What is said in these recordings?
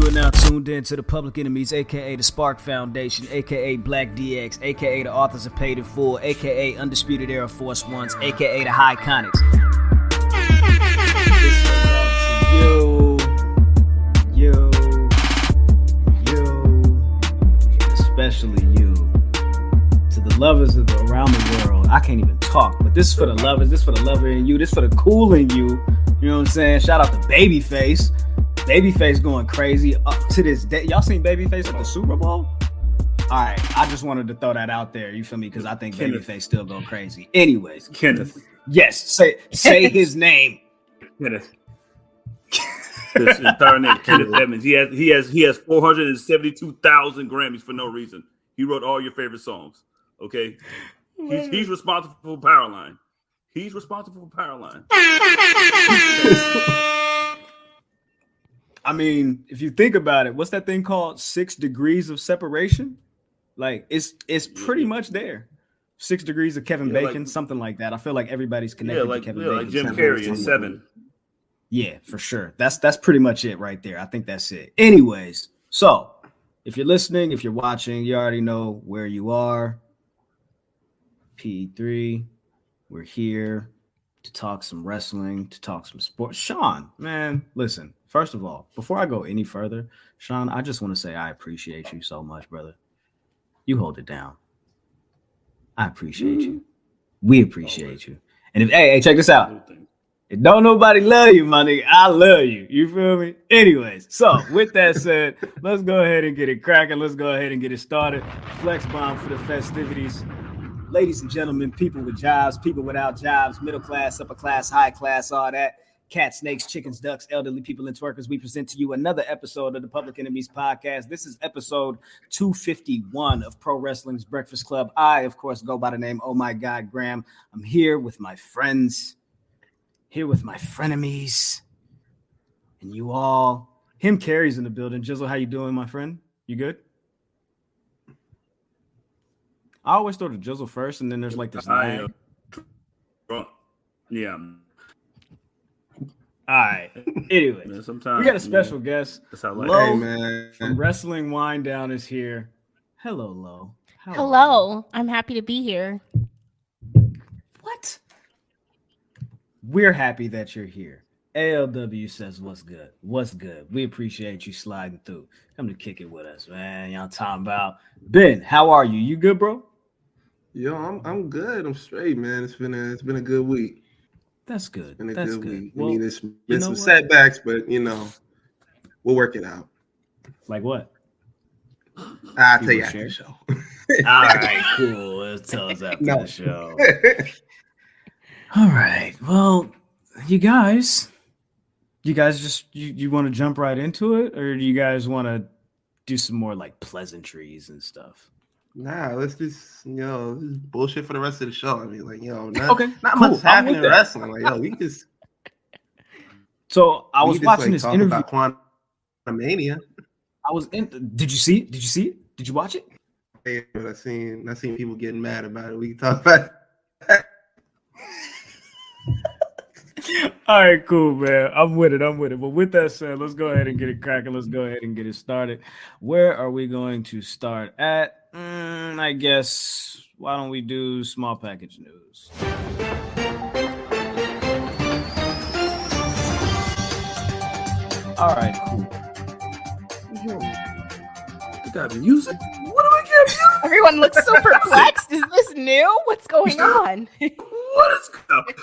You are now tuned in to the Public Enemies, aka the Spark Foundation, aka Black DX, aka the Authors of Paid in Full, aka Undisputed Era Force Ones, aka the High Conics. Especially you, to the lovers of around the world. I can't even talk, but this is for the lovers, this is for the lover in you, this is for the cool in you. You know what I'm saying? Shout out to Babyface. Babyface going crazy up to this day. Y'all seen Babyface at the Super Bowl? All right, I just wanted to throw that out there. You feel me? Because I think Babyface still go crazy. Anyways, Kenneth. Yes, say his name. Kenneth. His entire name, Kenneth Edmonds. He has 472,000 Grammys for no reason. He wrote all your favorite songs. Okay, he's responsible for Powerline. He's responsible for Powerline. I mean, if you think about it, what's that thing called? 6 degrees of separation? Like it's pretty much there. 6 degrees of Kevin Bacon, something like that. I feel like everybody's connected to Kevin Bacon. Like Jim Carrey in 7. Yeah, for sure. That's pretty much it right there. I think that's it. Anyways, so if you're listening, if you're watching, you already know where you are. P3, we're here to talk some wrestling, to talk some sports. Sean, man, listen. First of all, before I go any further, Sean, I just want to say I appreciate you so much, brother. You hold it down. I appreciate you. We appreciate you. And if hey, check this out. If don't nobody love you, my nigga, I love you. You feel me? Anyways, so with that said, let's go ahead and get it cracking. Let's go ahead and get it started. Flex bomb for the festivities. Ladies and gentlemen, people with jobs, people without jobs, middle class, upper class, high class, all that. Cats, snakes, chickens, ducks, elderly people, and twerkers. We present to you another episode of the Public Enemies podcast. This is episode 251 of Pro Wrestling's Breakfast Club. I, of course, go by the name Oh My God Graham. I'm here with my friends, here with my frenemies, and you all. Him Carrie's in the building. Jizzle, how you doing, my friend? You good? I always throw the Jizzle first, and then there's like this lag. Yeah. All right. Anyway, man, sometimes we got a special guest. Lo from Wrestling Winedown is here. Hello, Lo. Hello. I'm happy to be here. What? We're happy that you're here. ALW says what's good. What's good? We appreciate you sliding through. Come to kick it with us, man. Y'all talking about Ben. How are you? You good, bro? Yo, I'm good. I'm straight, man. It's been a good week. That's good. That's good week. Well, I mean, it's been some setbacks, but we'll work it out. Like what? I'll tell you after the show. All right, cool. Let's tell us after the show. All right. Well, you guys just you want to jump right into it, or do you guys want to do some more like pleasantries and stuff? Nah, let's just this is bullshit for the rest of the show. I mean, like, not cool. much happening in wrestling. Like, we just. So I was watching this interview about Quantumania. Did you see it? Did you watch it? Yeah, but I seen people getting mad about it. We can talk about it. All right, cool, man. I'm with it. But with that said, let's go ahead and get it cracking. Let's go ahead and get it started. Where are we going to start at? I guess, why don't we do small package news? All right, cool. We got music. What do we get? Everyone looks so perplexed. Is this new? What's going on? What is going?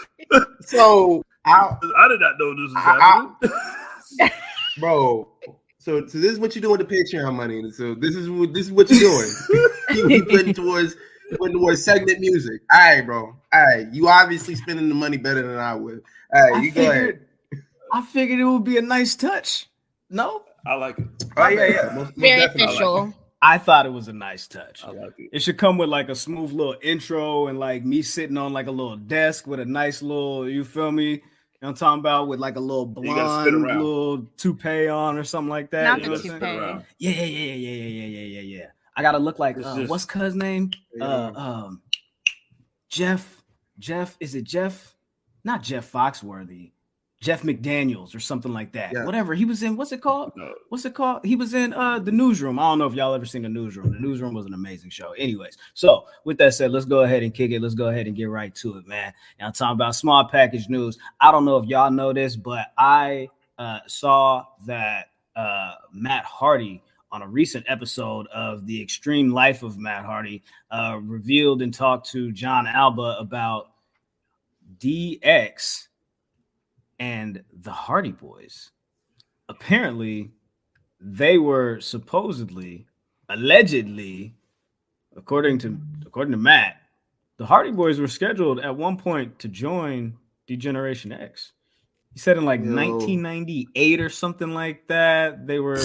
So I did not know this was happening. Bro. So this is what you're doing with the Patreon money. So this is what you're doing. You putting towards segment music. All right, bro. All right, you obviously spending the money better than I would. All right, go ahead. I figured it would be a nice touch. No, I like it. Oh yeah. Most Very definitely. official. I thut it was a nice touch. I like it. It should come with like a smooth little intro and like me sitting on like a little desk with a nice little, you feel me? You know what I'm talking about, with like a little blonde little toupee on or something like that. Not you know the what I'm toupee. Yeah. I gotta look like what's cuz name? Jeff. Is it Jeff? Not Jeff Foxworthy. Jeff McDaniels or something like that. Yeah. Whatever. He was in, what's it called? He was in The Newsroom. I don't know if y'all ever seen The Newsroom. The Newsroom was an amazing show. Anyways, so with that said, let's go ahead and kick it. Let's go ahead and get right to it, man. And I'm talking about small package news. I don't know if y'all know this, but I saw that Matt Hardy on a recent episode of The Extreme Life of Matt Hardy revealed and talked to John Alba about DX and the Hardy Boys. Apparently, they were allegedly, according to Matt, the Hardy Boys were scheduled at one point to join D-Generation X. He said in 1998 or something like that. They were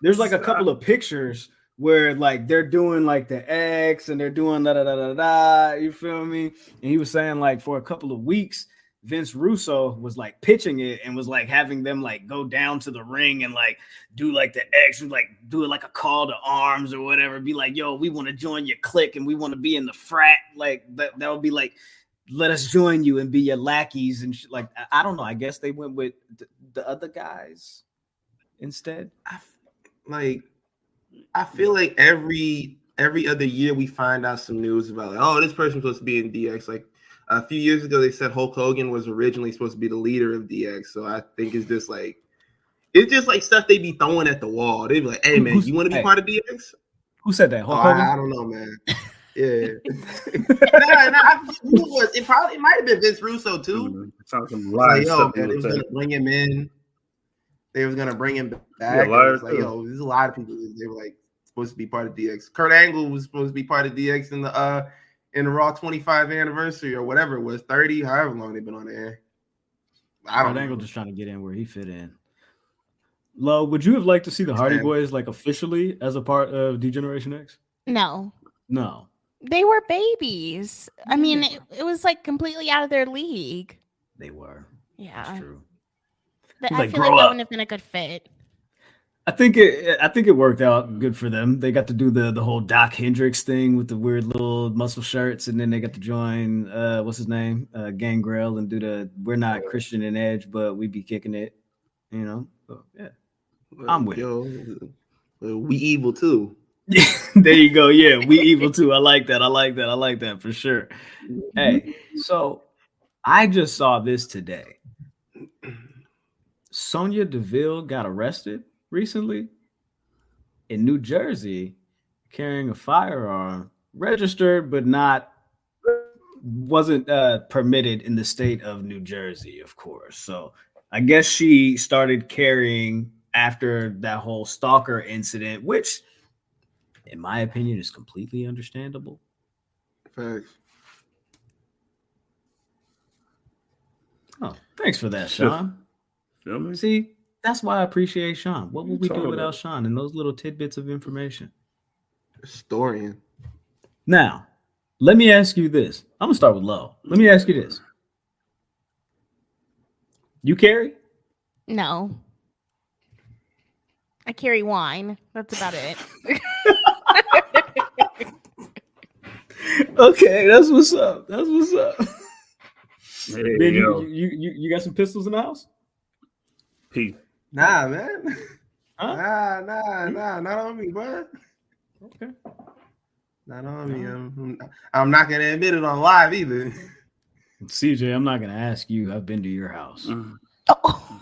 there's a couple of pictures where they're doing the X and they're doing da da da da da. You feel me? And he was saying for a couple of weeks, Vince Russo was pitching it and was having them go down to the ring and do the X, do it a call to arms or whatever. Be yo, we want to join your clique and we want to be in the frat. That would be let us join you and be your lackeys and I don't know. I guess they went with the other guys instead. I feel like every other year we find out some news about this person's supposed to be in DX. A few years ago, they said Hulk Hogan was originally supposed to be the leader of DX. So I think it's just stuff they be throwing at the wall. They be like, "Hey man, you want to be part of DX?" Who said that? Hulk Hogan? I don't know, man. Yeah. It might have been Vince Russo too. Man, they was gonna bring him in. They was gonna bring him back. There's a lot of people. They were supposed to be part of DX. Kurt Angle was supposed to be part of DX in the Raw 25th anniversary or whatever it was, 30, however long they've been on the air. Kurt Angle just trying to get in where he fit in. Lo, would you have liked to see the Hardy Boys officially as a part of D-Generation X? No. They were babies. I mean, it was completely out of their league. They were. Yeah. That's true. I feel that wouldn't have been a good fit. I think it worked out good for them. They got to do the whole Doc Hendricks thing with the weird little muscle shirts, and then they got to join what's his name, Gangrel, and do the "We're not Christian and Edge, but we be kicking it," So, yeah, I'm with it. We evil too. There you go. Yeah, we evil too. I like that for sure. Hey, so I just saw this today. Sonya Deville got arrested recently in New Jersey carrying a firearm, registered but wasn't permitted in the state of New Jersey, of course. So I guess she started carrying after that whole stalker incident, which in my opinion is completely understandable. Thanks. Oh, thanks for that, Sean. See, that's why I appreciate Sean. What would we do without Sean and those little tidbits of information? Historian. Now, let me ask you this. I'm going to start with Lo. Let me ask you this. You carry? No. I carry wine. That's about it. Okay, that's what's up. Hey, Ben, you got some pistols in the house? Pete. Nah, man. Huh? Nah, not on me, bud. Okay. Not on me. I'm not gonna admit it on live either. CJ, I'm not gonna ask you. I've been to your house. Oh.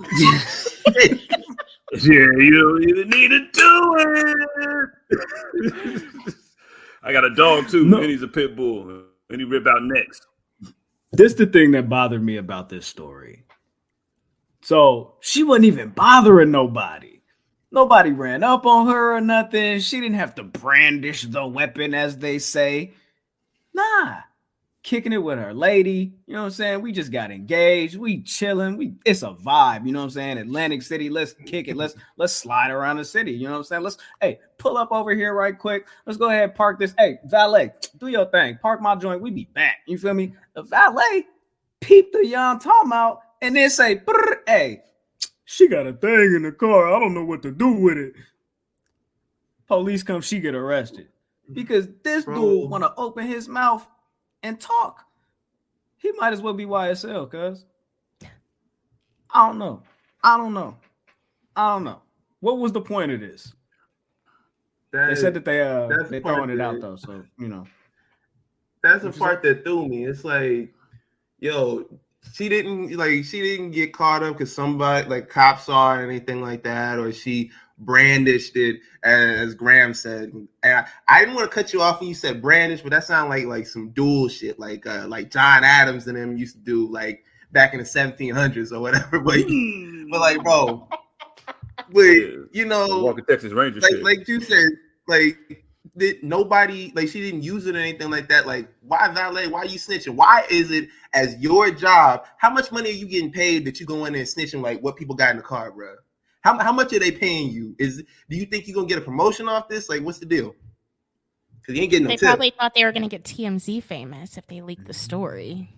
Yeah, you need to do it. I got a dog too, and he's a pit bull, and he rip out necks. This is the thing that bothered me about this story. So she wasn't even bothering nobody. Nobody ran up on her or nothing. She didn't have to brandish the weapon, as they say. Nah. Kicking it with her lady. You know what I'm saying? We just got engaged. We chilling. It's a vibe. You know what I'm saying? Atlantic City. Let's kick it. Let's slide around the city. You know what I'm saying? Pull up over here right quick. Let's go ahead and park this. Hey, valet, do your thing. Park my joint. We be back. You feel me? The valet peep the young talking about and then say, hey, she got a thing in the car. I don't know what to do with it. Police come, she get arrested. Because this dude want to open his mouth and talk. He might as well be YSL, cuz. I don't know. What was the point of this? They said that they're throwing it out though, so you know. That's the part that threw me. It's like, yo, she didn't get caught up because somebody like cops saw it or anything like that, or she brandished it, as Graham said. And I didn't want to cut you off when you said brandish, but that sounded like some dual shit, like John Adams and them used to do like back in the 1700s or whatever. But like, bro, you know, Walking Texas Ranger like you said, like nobody, like she didn't use it or anything like that. Like, why valet? Why are you snitching? Why is it as your job? How much money are you getting paid that you go in there and snitching like what people got in the car, bro? How much are they paying you? Do you think you're gonna get a promotion off this? Like, what's the deal? Because you ain't getting no tip. They probably thought they were gonna get TMZ famous if they leaked the story.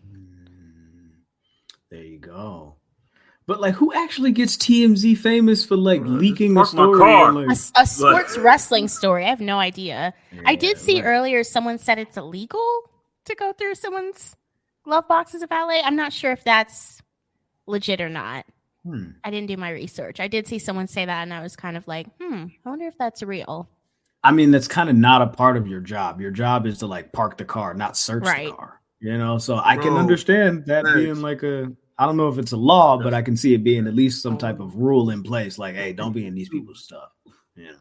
There you go. But like, who actually gets TMZ famous for like leaking the story? Car. A sports wrestling story. I have no idea. Yeah, I did see earlier someone said it's illegal to go through someone's glove box as a valet. I'm not sure if that's legit or not. I didn't do my research. I did see someone say that, and I was kind of like, I wonder if that's real. I mean, that's kind of not a part of your job. Your job is to like park the car, not search the car. You know, so I can understand that being like I don't know if it's a law, but I can see it being at least some type of rule in place. Like, hey, don't be in these people's stuff. You know,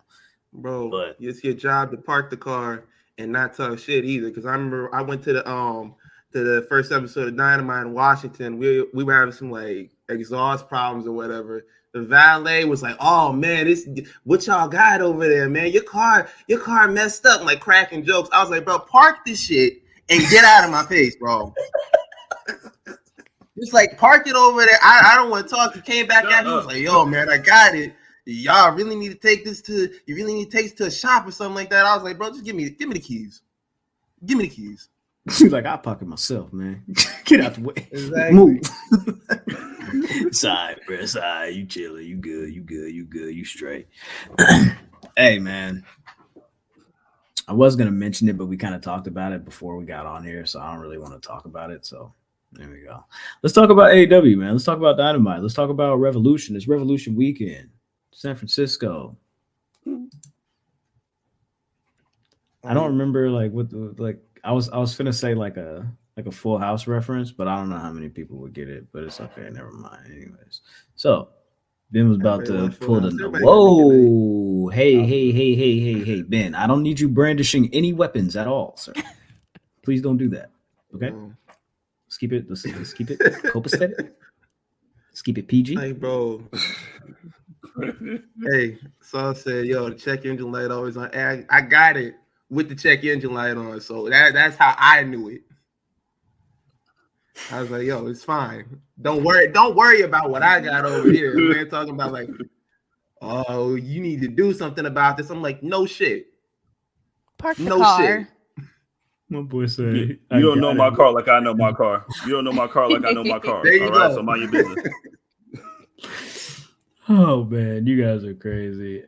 bro, it's your job to park the car and not talk shit either. Because I remember I went to the first episode of Dynamite in Washington. We were having some like exhaust problems or whatever. The valet was like, "Oh man, this what y'all got over there, man? Your car messed up." Like cracking jokes. I was like, "Bro, park this shit and get out of my face, bro." Just like park it over there. I don't want to talk. He came back out. He was like, "Yo, man, I got it. Y'all really need to take this to. You really need to take this to a shop or something like that." I was like, "Bro, just give me the keys. Give me the keys." She's like, "I'll pocket myself, man. Get out the way. Exactly. Move." Side, bro. Side. You chilling. You good. You straight. Hey, man. I was gonna mention it, but we kind of talked about it before we got on here, so I don't really want to talk about it. So there we go. Let's talk about AEW, man. Let's talk about Dynamite. Let's talk about Revolution. It's Revolution weekend, San Francisco. I don't remember like what I was finna say like a Full House reference, but I don't know how many people would get it. But it's okay, never mind. Anyways, so Ben was about to pull the whoa, hey, Ben. I don't need you brandishing any weapons at all, sir. Please don't do that. Okay. Let's keep it copacetic. Let's keep it PG. Hey, bro. Hey, Saul said, "Yo, the check engine light always on." Hey, I got it with the check engine light on, so that's how I knew it. I was like, "Yo, it's fine. Don't worry about what I got over here." Man, talking about like, "Oh, you need to do something about this." I'm like, "No shit. Park the car." Shit. My boy said, "You don't know my car like I know my car. You don't know my car like I know my car." There you all go. Right, so mind your business. Oh man, you guys are crazy.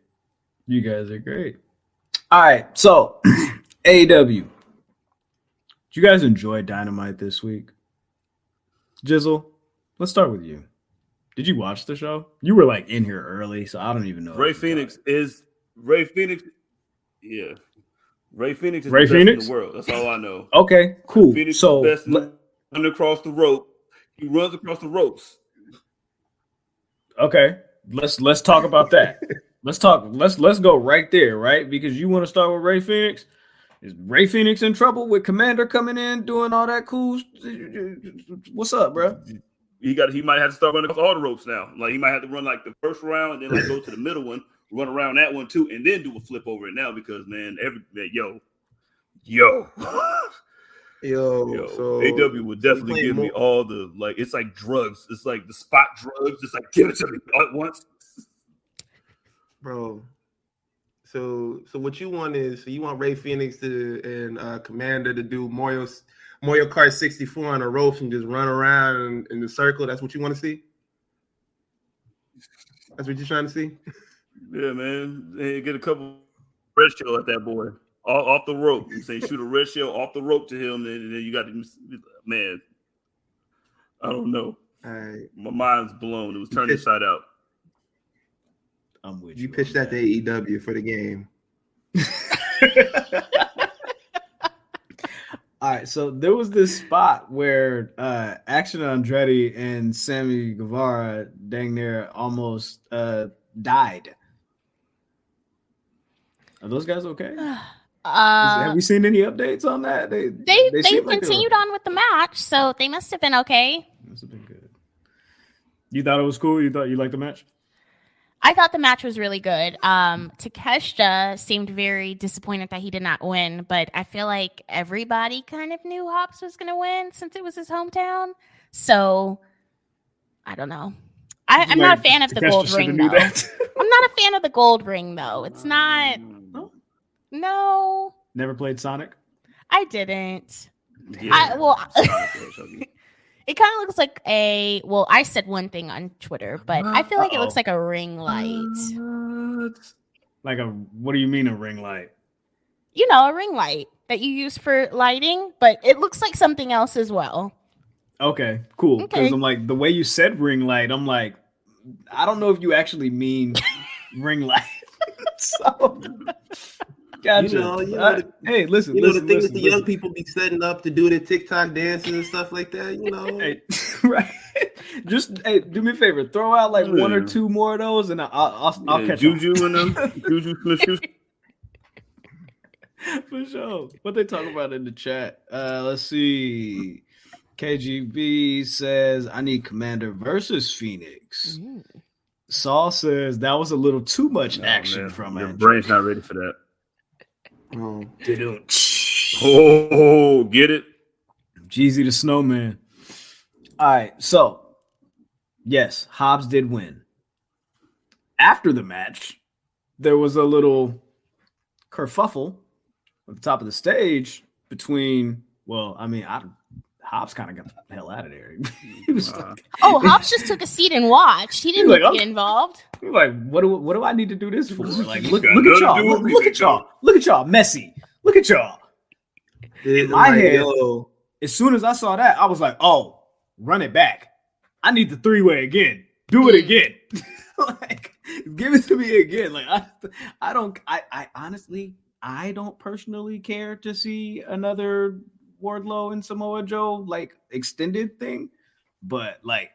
You guys are great. All right, so AEW. Did you guys enjoy Dynamite this week? Jizzle, let's start with you. Did you watch the show? You were like in here early, so I don't even know. Ray Phoenix. Yeah. Ray Phoenix is the best in the world. That's all I know. Okay, cool. Phoenix so is the best running across the rope. He runs across the ropes. Okay, let's talk about that. Let's go right there, right? Because you want to start with Ray Phoenix. Is Ray Phoenix in trouble with Commander coming in doing all that cool? What's up, bro? He might have to start running across all the ropes now. Like he might have to run like the first round and then like go to the middle one, run around that one too, and then do a flip over it now because man, yo. So AW would definitely give me all the like. It's like drugs. It's like the spot drugs. It's like give it to me all at once, bro. So what you want is you want Ray Phoenix and Commander to do Mario Kart 64 on the ropes and just run around in the circle. That's what you want to see. That's what you're trying to see. Yeah, man. Hey, get a couple red shell at that boy off the rope. You say shoot a red shell off the rope to him, and then you got man. I don't know. All right. My mind's blown. It was turned inside out. I'm with You pitched that to AEW for the game. All right, so there was this spot where Action Andretti and Sammy Guevara dang near almost died. Are those guys okay? Have we seen any updates on that? They continued on with the match, so they must have been okay. Must have been good. You thought it was cool? You thought you liked the match? I thought the match was really good. Takeshita seemed very disappointed that he did not win, but I feel like everybody kind of knew Hobbs was going to win since it was his hometown. So, I don't know. I'm not a fan of the gold ring, though. I'm not a fan of the gold ring, though. It's not... No. Never played Sonic? I didn't. Yeah. It kind of looks like I said one thing on Twitter, but I feel like it looks like a ring light. What do you mean a ring light? You know, a ring light that you use for lighting, but it looks like something else as well. Okay, cool. Because I'm like, the way you said ring light, I'm like, I don't know if you actually mean ring light. So, gotcha. Hey, listen. The things that the young people be setting up to do their TikTok dances and stuff like that. You know, right? Just do me a favor, throw out like one or two more of those, and I'll catch Juju and them. Juju Smith. For sure. What they talk about in the chat? Let's see. KGB says, "I need Commander versus Phoenix." Saul says that was a little too much action from your brain's not ready for that. Oh, get it? Jeezy the Snowman. All right, so yes, Hobbs did win. After the match, there was a little kerfuffle at the top of the stage between. Hobbs kind of got the hell out of there. He was Hobbs just took a seat and watched. He didn't get involved. He was like, what do I need to do this for? Like, look at y'all. Look at y'all. Look at y'all. Messy. Look at y'all. In my head, as soon as I saw that, I was like, oh, run it back. I need the three-way again. Do it again. Like, give it to me again. Like, I honestly, I don't personally care to see another Wardlow and Samoa Joe like extended thing, but like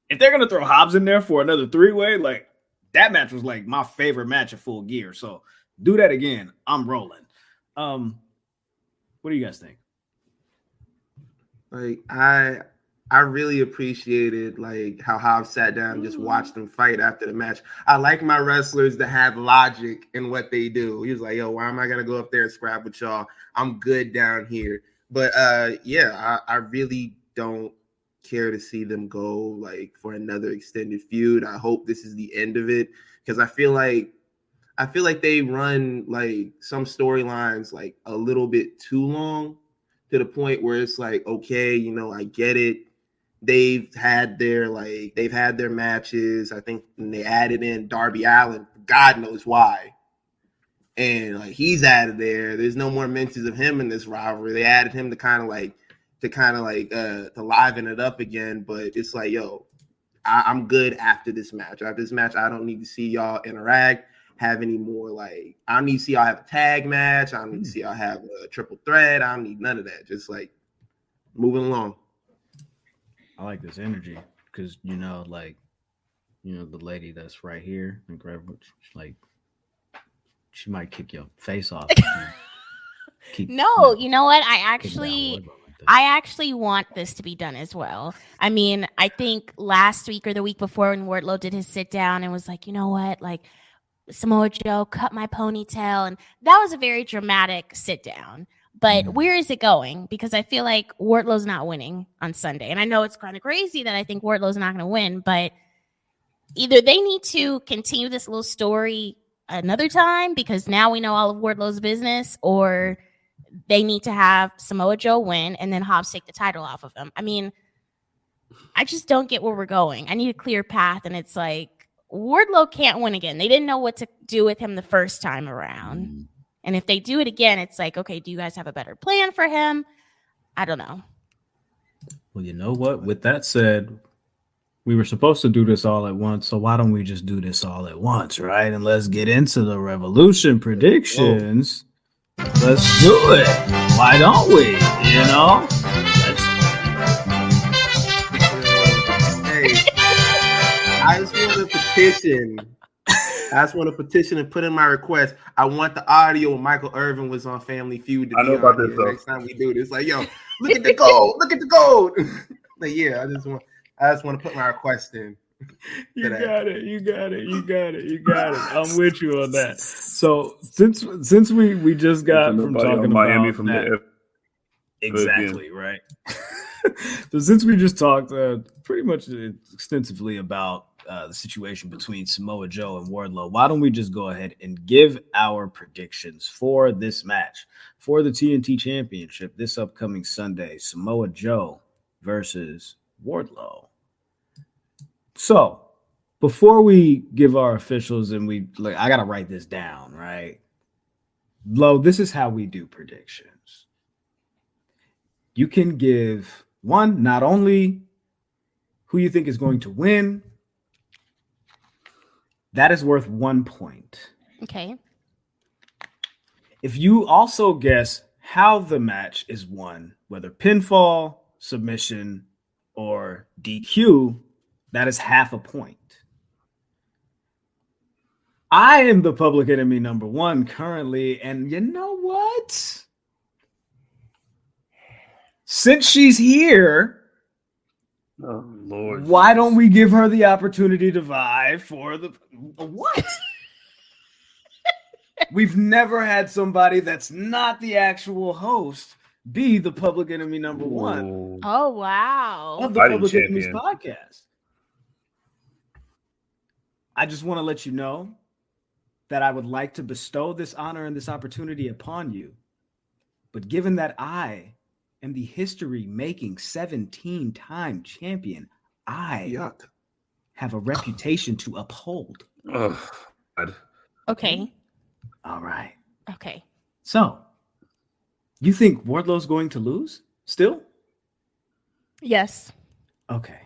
if they're gonna throw Hobbs in there for another three-way, like that match was like my favorite match of Full Gear. So do that again. I'm rolling. What do you guys think? Like I really appreciated like how Hobbs sat down and just watched them fight after the match. I like my wrestlers that have logic in what they do. He was like, yo, why am I gonna go up there and scrap with y'all? I'm good down here. But I really don't care to see them go like for another extended feud. I hope this is the end of it because I feel like they run like some storylines like a little bit too long to the point where it's like, okay, you know, I get it. They've had their matches. I think when they added in Darby Allin, God knows why. And like he's out of there. There's no more mentions of him in this rivalry. They added him to liven it up again. But it's like, yo, I'm good after this match. After this match, I don't need to see y'all interact, have any more like I don't need to see y'all have a tag match. I don't need to see y'all have a triple threat. I don't need none of that. Just like moving along. I like this energy because the lady that's right here, like. She might kick your face off. No, you know what? I actually want this to be done as well. I mean, I think last week or the week before when Wardlow did his sit down and was like, you know what? Like Samoa Joe cut my ponytail. And that was a very dramatic sit down. But where is it going? Because I feel like Wardlow's not winning on Sunday. And I know it's kind of crazy that I think Wardlow's not going to win, but either they need to continue this little story another time because now we know all of Wardlow's business, or they need to have Samoa Joe win and then Hobbs take the title off of him. I mean, I just don't get where we're going. I need a clear path, and it's like Wardlow can't win again. They didn't know what to do with him the first time around. And if they do it again, it's like, okay, do you guys have a better plan for him? I don't know. Well, you know what? With that said, we were supposed to do this all at once, so why don't we just do this all at once, right? And let's get into the Revolution predictions. Let's do it. Why don't we? You know? Hey, I just want to petition and put in my request. I want the audio when Michael Irvin was on Family Feud to I be know about on this here though. next time we do this. Like, yo, look at the gold. Look at the gold. Like, yeah, I just want to put my request in. You got it. I'm with you on that. So since we just got from talking Miami about from that, the exactly right. So since we just talked pretty much extensively about the situation between Samoa Joe and Wardlow, why don't we just go ahead and give our predictions for this match for the TNT Championship this upcoming Sunday? Samoa Joe versus Wardlow. So before we give our officials and I gotta write this down, right? Lo, this is how we do predictions. You can give one, not only who you think is going to win, that is worth 1 point. Okay. If you also guess how the match is won, whether pinfall, submission, or DQ, that is half a point. I am the public enemy number one currently, and you know what? Since she's here, Oh Lord! why don't we give her the opportunity to vie for the what? We've never had somebody that's not the actual host be the public enemy number one Oh, wow. of the Fighting Public Enemies champion. podcast. I just want to let you know that I would like to bestow this honor and this opportunity upon you. But given that I am the history-making 17-time champion, I have a reputation to uphold. Oh, God. Okay. All right. Okay. So, you think Wardlow's going to lose still? Yes. Okay.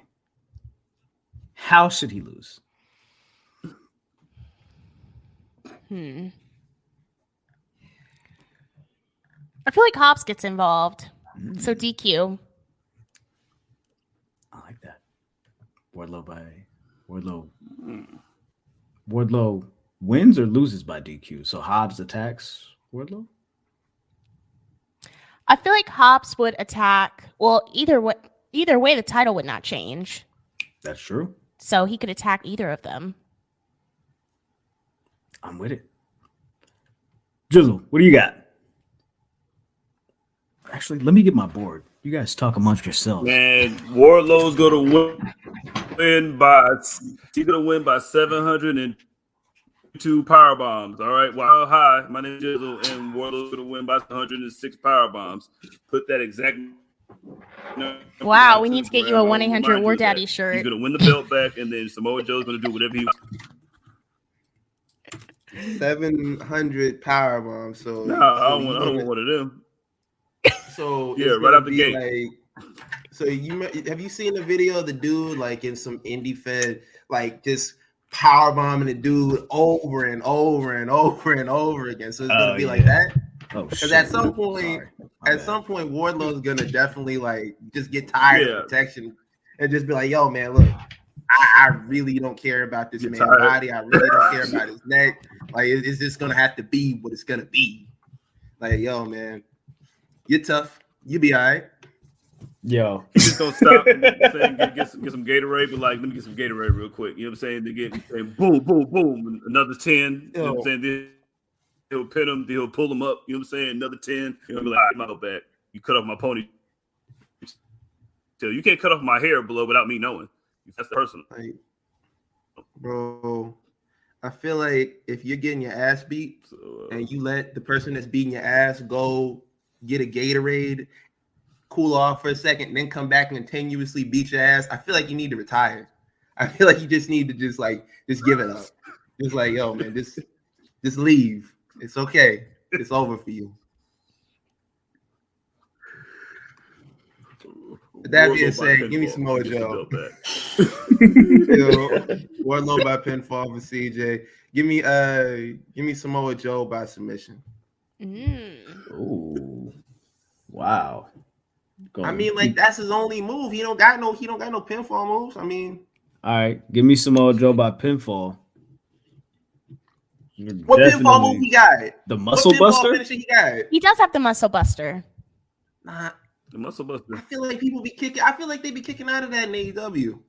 How should he lose? I feel like Hobbs gets involved. So DQ. I like that. Wardlow wins or loses by DQ. So Hobbs attacks Wardlow? I feel like Hobbs would attack. Well, either way, the title would not change. That's true. So he could attack either of them. I'm with it. Jizzle, what do you got? Actually, let me get my board. You guys talk amongst yourselves. Man, Wardlow's gonna win by 702 power bombs. All right. Wow, hi. My name is Jizzle, and Wardlow's gonna win by 106 power bombs. Put that exact. Wow, we need to get you a 1-800 War Daddy shirt. He's gonna win the belt back, and then Samoa Joe's gonna do whatever he. 700 power bombs. So No, I don't want one of them. So yeah, right out the gate. Like, so have you seen the video of the dude like in some indie fed like just power bombing the dude over and over and over and over again? So it's gonna be like that. Because at some point, Wardlow's gonna definitely like just get tired of protection and just be like, "Yo, man, look, I really don't care about this man's body. I really don't care about his neck. Like, it's just gonna have to be what it's gonna be. Like, yo, man, you're tough. You be all right." Yo, he's just gonna stop and get some Gatorade, but like, let me get some Gatorade real quick. You know what I'm saying? They get boom, boom, boom, another 10. You know what I'm saying? Then he'll pin him, he'll pull him up. You know what I'm saying? Another 10. He'll be like, "All right, my back. You cut off my pony. So you can't cut off my hair below without me knowing. That's personal." Like, bro, I feel like if you're getting your ass beat and you let the person that's beating your ass go get a Gatorade, cool off for a second, and then come back and continuously beat your ass, I feel like you need to retire. I feel like you just need to just give it up. Just like, yo, man, just leave. It's okay. It's over for you. That being said, give me Samoa Joe. Wardlow by pinfall for CJ. Give me Samoa Joe by submission. Ooh, wow. I mean, like that's his only move. He don't got no pinfall moves. I mean, all right, give me Samoa Joe by pinfall. What pinfall move he got? The Muscle Buster. He does have the Muscle Buster. Nah, the Muscle Buster. I feel like people be kicking. I feel like they be kicking out of that in AEW.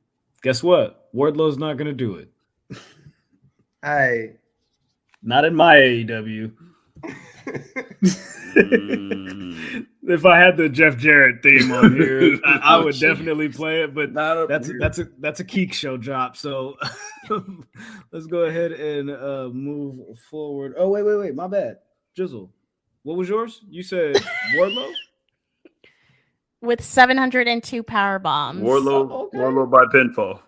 Guess what? Wardlow's not gonna do it. Hey, not in my AEW. If I had the Jeff Jarrett theme on here, I would definitely play it. But that's a Keek Show drop. So let's go ahead and move forward. Oh wait, my bad. Jizzle, what was yours? You said Wardlow with 702 power bombs. Wardlow by pinfall.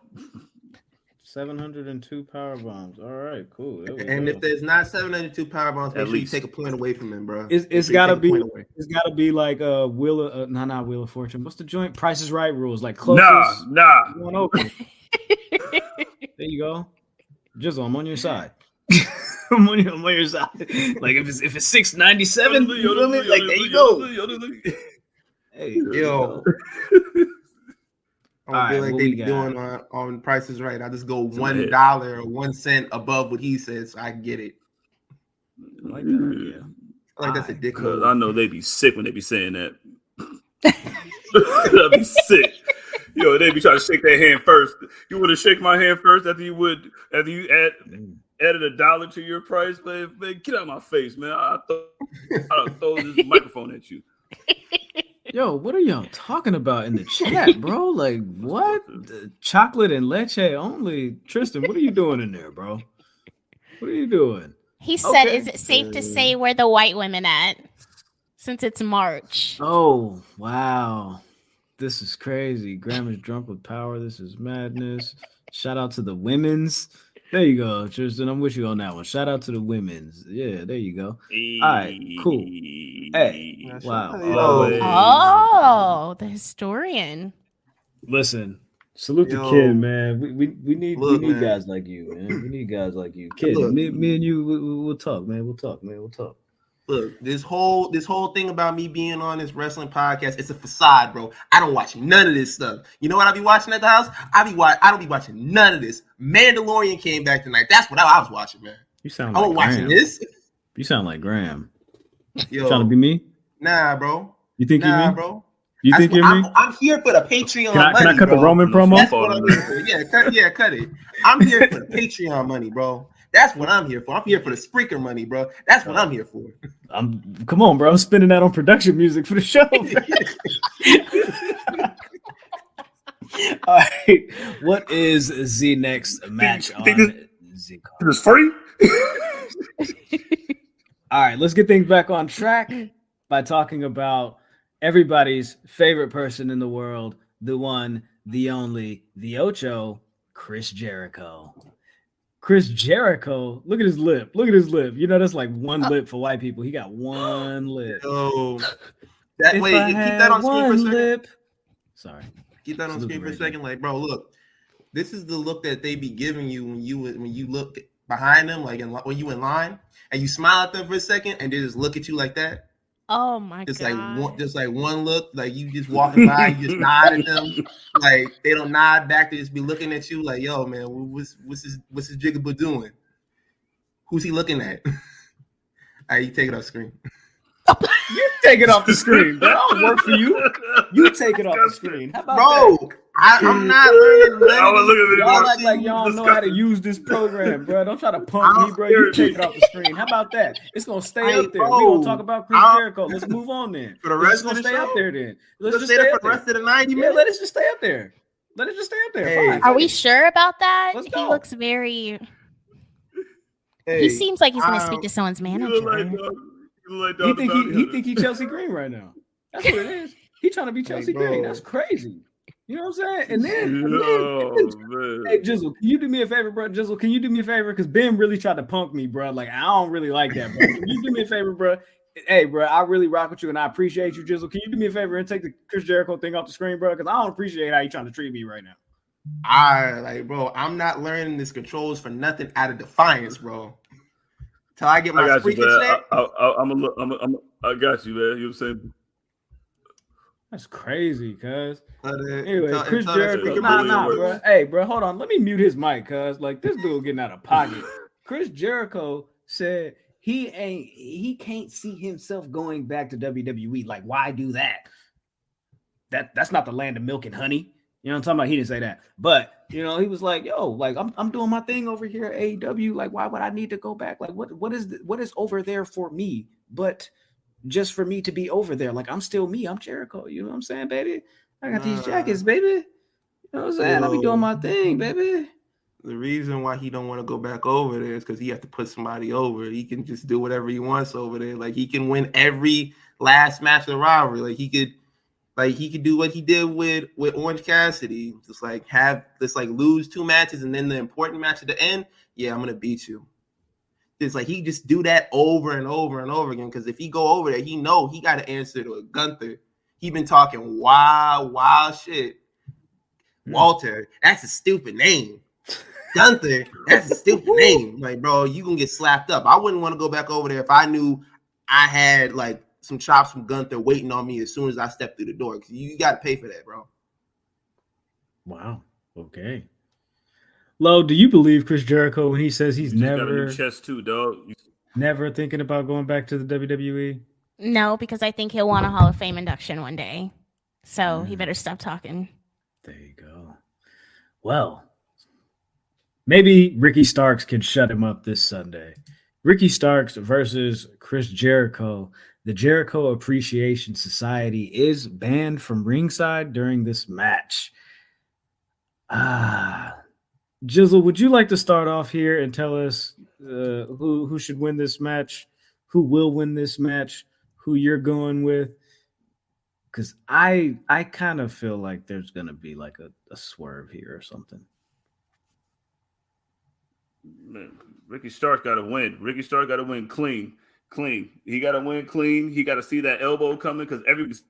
702 power bombs. All right, cool. And if there's not 702 power bombs, make sure you take a point away from him, bro. It's gotta be. It's gotta be like not Wheel of Fortune. What's the joint? Price is Right rules. Like closest. Nah. Going open. There you go. Jizzle, I'm on your side. I'm on your side. Like if it's 697, you feel me? Like there you go. Hey, yo. I feel like they be doing on Price is Right. I just go $1 or 1 cent above what he says, so I get it. I like that idea. I like that's a dick move. I know they be sick when they be saying that. I'd be sick. Yo, they be trying to shake their hand first. You want to shake my hand first after you added $1 to your price, man? Get out of my face, man. I'll throw this microphone at you. Yo, what are y'all talking about in the chat, bro? Like, what? Chocolate and leche only. Tristan, what are you doing in there, bro? What are you doing? He said, is it safe to say where the white women at? Since it's March. Oh, wow. This is crazy. Graham is drunk with power. This is madness. Shout out to the women's. There you go, Tristan. I'm with you on that one. Shout out to the women's. Yeah, there you go. All right, cool. Hey, wow. Oh, the historian. Listen, salute to Kid, man. We need guys like you, man. We need guys like you. Kid, me and you, we'll talk, man. We'll talk. Look, this whole thing about me being on this wrestling podcast, it's a facade, bro. I don't watch none of this stuff. You know what I be watching at the house? I don't be watching none of this. Mandalorian came back tonight. That's what I was watching, man. You sound like Graham. Watching this. You sound like Graham. Yo, trying to be me? Nah, bro. You think you're me? Bro. You think you're me? I'm here for the Patreon money. Can I cut bro. the Roman promo? That's what I'm here for. Yeah, cut it. I'm here for the Patreon money, bro. That's what I'm here for. I'm here for the Spreaker money, bro. That's what I'm here for. Come on, bro. I'm spending that on production music for the show. All right. What is the next match on Z card? It's free. All right, let's get things back on track by talking about everybody's favorite person in the world, the one, the only, the Ocho, Chris Jericho. Chris Jericho, look at his lip. You know, that's like one lip for white people. He got one lip. Oh, keep that on screen for a second. Lip. Sorry. Keep that on screen for a second. Like, bro, look, this is the look that they be giving you when you look behind them, like when you in line and you smile at them for a second and they just look at you like that. Oh my god! Just like one look, like you just walking by, you just nod at them, like they don't nod back. They just be looking at you, like, "Yo, man, what's this Jigaboo doing? Who's he looking at?" All right, you take it off screen. You take it off the screen, bro. I'll work for you. You take it off the screen. How about bro? I'm not learning. Y'all act like y'all don't know how to use this program, bro. Don't try to punk me, bro. You take it off the screen. How about that? It's gonna stay up there. We're gonna talk about Chris Jericho. Let's move on then. For the rest of the stay show? up there then. Let's just stay there for the rest of the 90 minutes. Yeah, let it just stay up there. Hey. Fine. Are we sure about that? Let's He go. looks very. Hey, he seems like he's gonna speak to someone's manager. He think he Chelsea Green right now. That's what it is. He trying to be Chelsea Green. That's crazy. You know what I'm saying? And then hey, Jizzle, can you do me a favor, bro? Jizzle, can you do me a favor? Because Ben really tried to punk me, bro. Like, I don't really like that, bro. Can you do me a favor, bro? Hey, bro, I really rock with you, and I appreciate you, Jizzle. Can you do me a favor and take the Chris Jericho thing off the screen, bro? Because I don't appreciate how you trying to treat me right now. Bro, I'm not learning this controls for nothing out of defiance, bro. Till I get my I got you, spreaker man. check. I got you, man. You know what I'm saying? That's crazy, cuz. Anyway, Chris Jericho. Nah, bro. Hey, bro, hold on. Let me mute his mic, cuz. Like, this dude getting out of pocket. Chris Jericho said he can't see himself going back to WWE. Like, why do that? That's not the land of milk and honey. You know what I'm talking about? He didn't say that. But, you know, he was like, yo, like, I'm doing my thing over here at AEW. Like, why would I need to go back? Like, what is over there for me? But just for me to be over there. Like, I'm still me. I'm Jericho. You know what I'm saying, baby? I got these jackets, baby. You know what I'm saying? I be doing my thing, baby. The reason why he don't want to go back over there is because he have to put somebody over. He can just do whatever he wants over there. Like, he can win every last match of the rivalry. Like, he could do what he did with Orange Cassidy. Just lose 2 matches and then the important match at the end. Yeah, I'm gonna beat you. It's like he just do that over and over and over again. Because if he go over there, he know he got to answer to a Gunther. He been talking wild shit. Walter, that's a stupid name. Gunther, that's a stupid name. Like, bro, you gonna get slapped up. I wouldn't want to go back over there if I knew I had like some chops from Gunther waiting on me as soon as I step through the door. Because you got to pay for that, bro. Wow. Okay. Lo, do you believe Chris Jericho when he says he's got a new chest too, dog? Never thinking about going back to the WWE? No, because I think he'll want a Hall of Fame induction one day. So he better stop talking. There you go. Well, maybe Ricky Starks can shut him up this Sunday. Ricky Starks versus Chris Jericho. The Jericho Appreciation Society is banned from ringside during this match. Jizzle, would you like to start off here and tell us who should win this match, who will win this match, who you're going with? Because I kind of feel like there's going to be like a swerve here or something. Man, Ricky Stark got to win. Ricky Stark got to win clean. He got to win clean. He got to see that elbow coming because everybody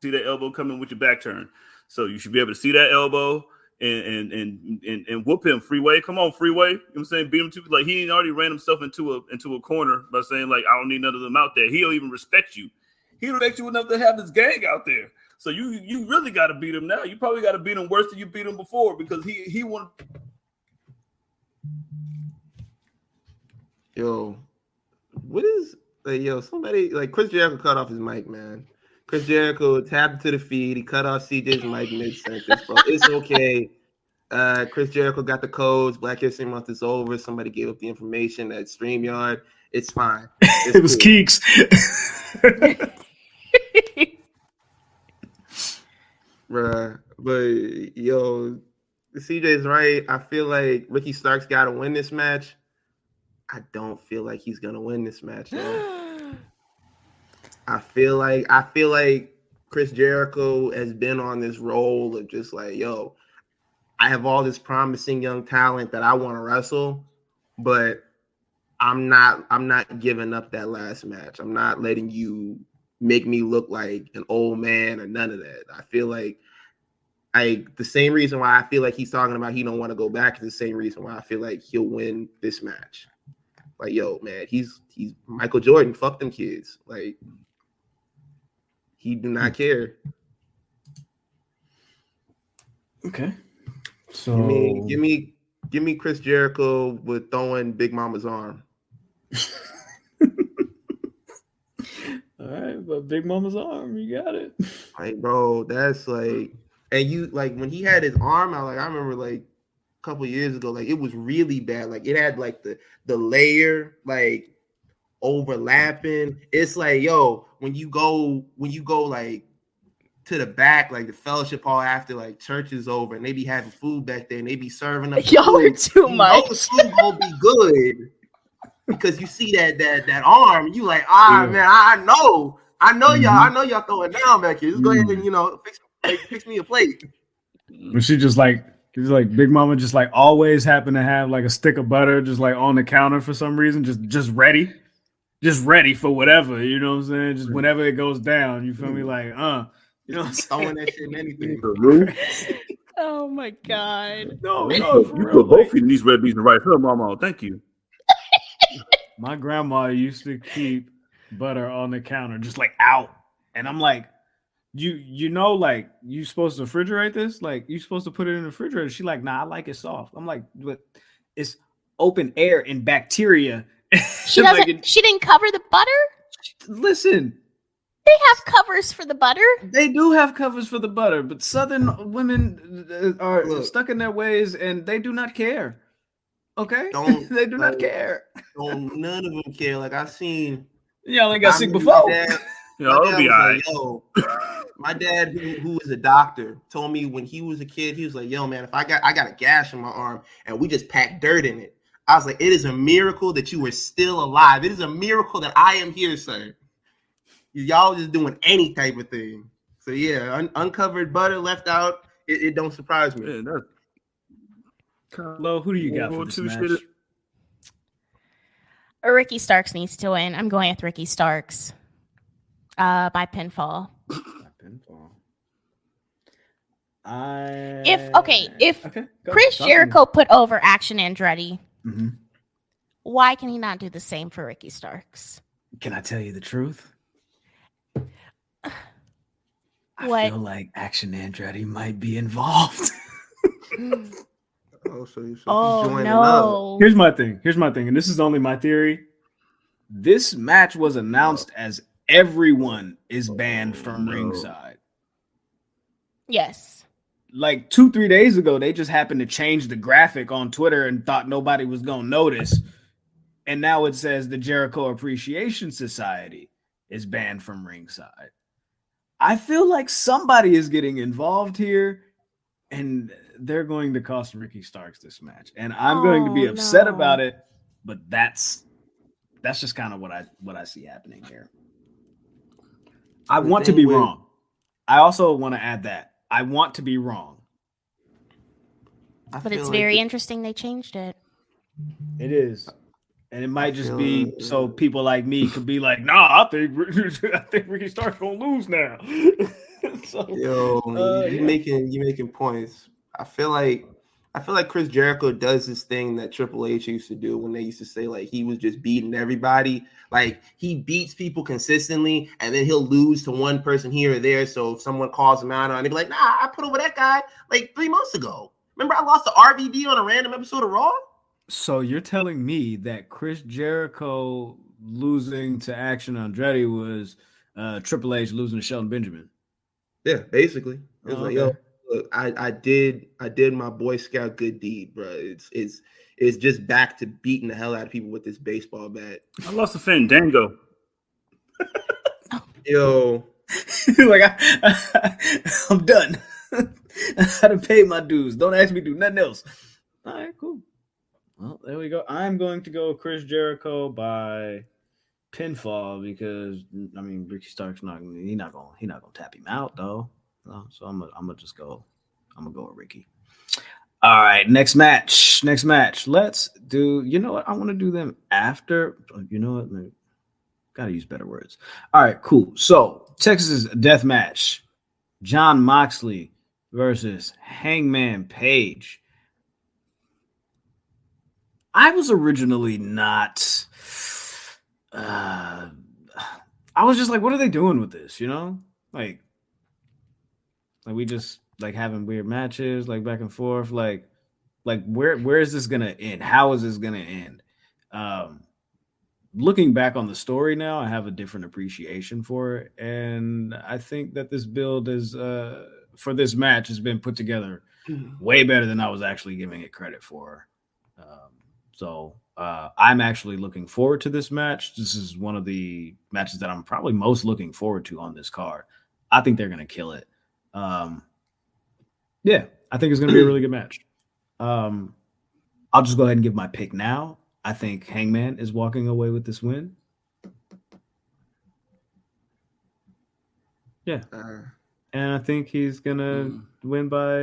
see that elbow coming with your back turn. So you should be able to see that elbow and whoop him. Freeway, come on, Freeway. You know what I'm saying? Beat him to like he already ran himself into a corner by saying like I don't need none of them out there. He don't even respect you. He respects you enough to have this gang out there. So you really got to beat him now. You probably got to beat him worse than you beat him before because he won. Yo, what is somebody like Chris Jericho cut off his mic, man. Chris Jericho tapped to the feed. He cut off CJ's mic mid-sentence, bro. It's okay. Chris Jericho got the codes. Black History Month is over. Somebody gave up the information at StreamYard. It's fine. It was Keeks. Bruh. But, yo, CJ's right. I feel like Ricky Starks got to win this match. I don't feel like he's going to win this match, man. I feel like Chris Jericho has been on this role of just like, yo, I have all this promising young talent that I want to wrestle, but I'm not giving up that last match. I'm not letting you make me look like an old man or none of that. I feel like the same reason why I feel like he's talking about he don't want to go back is the same reason why I feel like he'll win this match. Like, yo, man, he's Michael Jordan. Fuck them kids. Like, he do not care. Okay. So give me Chris Jericho with throwing Big Mama's arm. All right, but Big Mama's arm, you got it. Like, bro, that's like, and you like when he had his arm out, like I remember like a couple years ago, like it was really bad. Like it had like the layer like overlapping. It's like, yo, when you go like to the back, like the fellowship hall after like church is over, and they be having food back there, and they be serving up. Y'all are too much. The food gonna be good because you see that arm, you like, man, I know y'all throwing down back here. Just go ahead and fix me a plate. But she's like Big Mama just like always happen to have like a stick of butter just like on the counter for some reason, just ready. just ready for whatever. You know what I'm saying? Just whenever it goes down, you feel me? Like, you know what I'm throwing saying? that shit in anything. Oh my god. No, You no, put, for you real. put both Like, feet in these red beans and rice. Her mama, thank you. my grandma used to keep butter on the counter, just like out, and I'm like, you know, like you supposed to refrigerate this? Like you supposed to put it in the refrigerator? She like, nah, I like it soft. I'm like, but it's open air and bacteria. She doesn't. She didn't cover the butter. Listen, They have covers for the butter. they do have covers for the butter, but Southern women are stuck in their ways, and they do not care. Okay, they do not care. None of them care. Like I seen. Y'all ain't got sick before. I'll be all right. Yo, my dad, who is a doctor, told me when he was a kid, he was like, "Yo, man, if I got a gash in my arm and we just packed dirt in it," I was like, "It is a miracle that you are still alive. It is a miracle that I am here, sir. Y'all just doing any type of thing." So yeah, uncovered butter left out. It don't surprise me. Yeah, Lo, who do you got for this match? Ricky Starks needs to win. I'm going with Ricky Starks by pinfall. If Chris Jericho put over Action Andretti, why can he not do the same for Ricky Starks? Can I tell you the truth? What? I feel like Action Andretti might be involved. Oh no! Here's my thing, and this is only my theory. This match was announced as everyone is banned from ringside. Yes. Like 2-3 days ago, they just happened to change the graphic on Twitter and thought nobody was gonna notice. And now it says the Jericho Appreciation Society is banned from ringside. I feel like somebody is getting involved here, and they're going to cost Ricky Starks this match. And I'm going to be upset about it, but that's just kind of what I see happening here. I want to be wrong. I also want to add that. I want to be wrong. But it's very interesting they changed it. It is. And it might just be so people like me could be like, nah, I think Ricky Starks gonna lose now. You making points. I feel like Chris Jericho does this thing that Triple H used to do when they used to say like he was just beating everybody. Like he beats people consistently, and then he'll lose to one person here or there. So if someone calls him out on it, be like, nah, I put over that guy like 3 months ago. Remember I lost to RVD on a random episode of Raw? So you're telling me that Chris Jericho losing to Action Andretti was Triple H losing to Shelton Benjamin? Yeah, basically. It was like, yo, look, I did my Boy Scout good deed, bro. It's just back to beating the hell out of people with this baseball bat. I lost to Fandango. Yo, like I'm done. I had to pay my dues. Don't ask me to do nothing else. All right, cool. Well, there we go. I'm going to go Chris Jericho by pinfall because I mean Ricky Stark's not gonna tap him out though. So I'm gonna go with Ricky. All right, next match. Let's do. You know what? I want to do them after. You know what? Gotta use better words. All right, cool. So Texas Death Match: Jon Moxley versus Hangman Page. I was originally not. I was just like, what are they doing with this? You know, like we just like having weird matches, like back and forth, like where is this gonna end? How is this gonna end? Looking back on the story now, I have a different appreciation for it, and I think that this build is for this match has been put together way better than I was actually giving it credit for. So I'm actually looking forward to this match. This is one of the matches that I'm probably most looking forward to on this card. I think they're going to kill it. Yeah, I think it's going to be a really good match. I'll just go ahead and give my pick now. I think Hangman is walking away with this win. Yeah. And I think he's going to win by...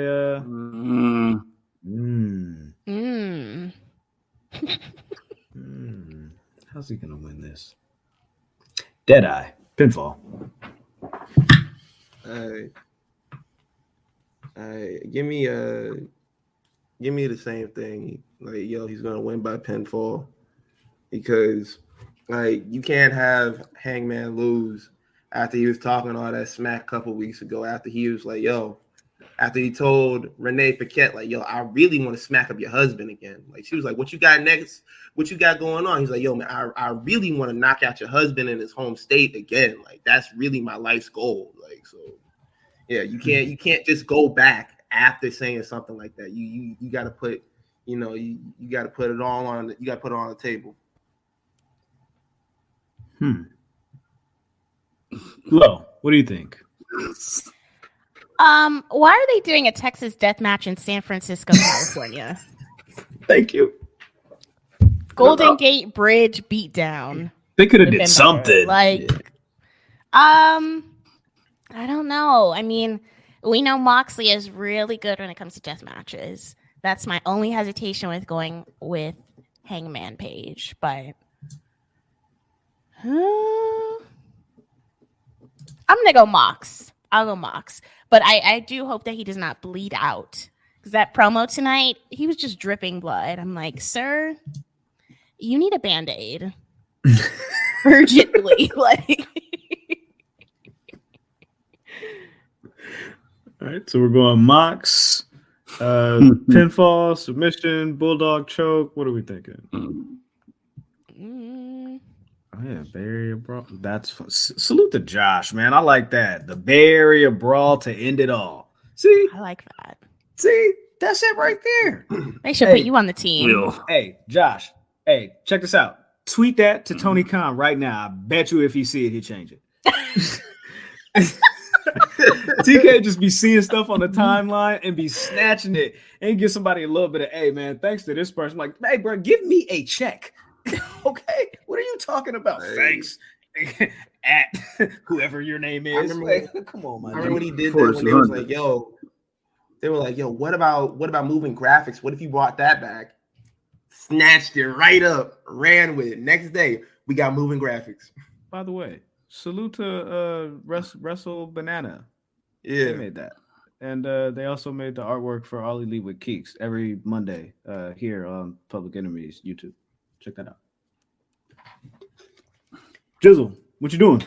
How's he gonna win this? Deadeye. Pinfall. Give me the same thing. Like, yo, he's gonna win by pinfall because, like, you can't have Hangman lose after he was talking all that smack a couple weeks ago. After he was like, yo, after he told Renee Paquette, like, yo, I really want to smack up your husband again. Like, she was like, what you got next? What you got going on? He's like, yo, man, I really want to knock out your husband in his home state again. Like, that's really my life's goal. Like, so yeah, you can't just go back after saying something like that. You got to put, you got to put it all on. You got to put it on the table. Lo, what do you think? Why are they doing a Texas death match in San Francisco, California? Thank you. Golden Gate Bridge beatdown. They could have did something. I don't know. I mean, we know Moxley is really good when it comes to death matches. That's my only hesitation with going with Hangman Page, but I'm gonna go Mox. I'll go Mox, but I do hope that he does not bleed out, because that promo tonight, he was just dripping blood. I'm like, sir, you need a Band-Aid urgently. Like, all right, so we're going Mox, pinfall, submission, bulldog choke. What are we thinking? Oh yeah, Bay Area Brawl. That's fun. Salute to Josh, man. I like that. The Bay Area Brawl to end it all. See, I like that. See, that's it right there. They should put you on the team. Hey, Josh. Hey, check this out. Tweet that to Tony Khan right now. I bet you if he see it, he'll change it. TK just be seeing stuff on the timeline and be snatching it and give somebody a little bit of, hey, man, thanks to this person. Like, hey, bro, give me a check. Okay, what are you talking about? Hey. Thanks at whoever your name is. Come on, man. I remember when he did that when they was like, yo, they were like, yo, what about moving graphics? What if you brought that back? Snatched it right up, ran with it. Next day, we got moving graphics. By the way, salute to Wrestle Banana. Yeah, they made that. And they also made the artwork for All Elite with Keeks every Monday here on Public Enemy's YouTube. Check that out. Jizzle, what you doing?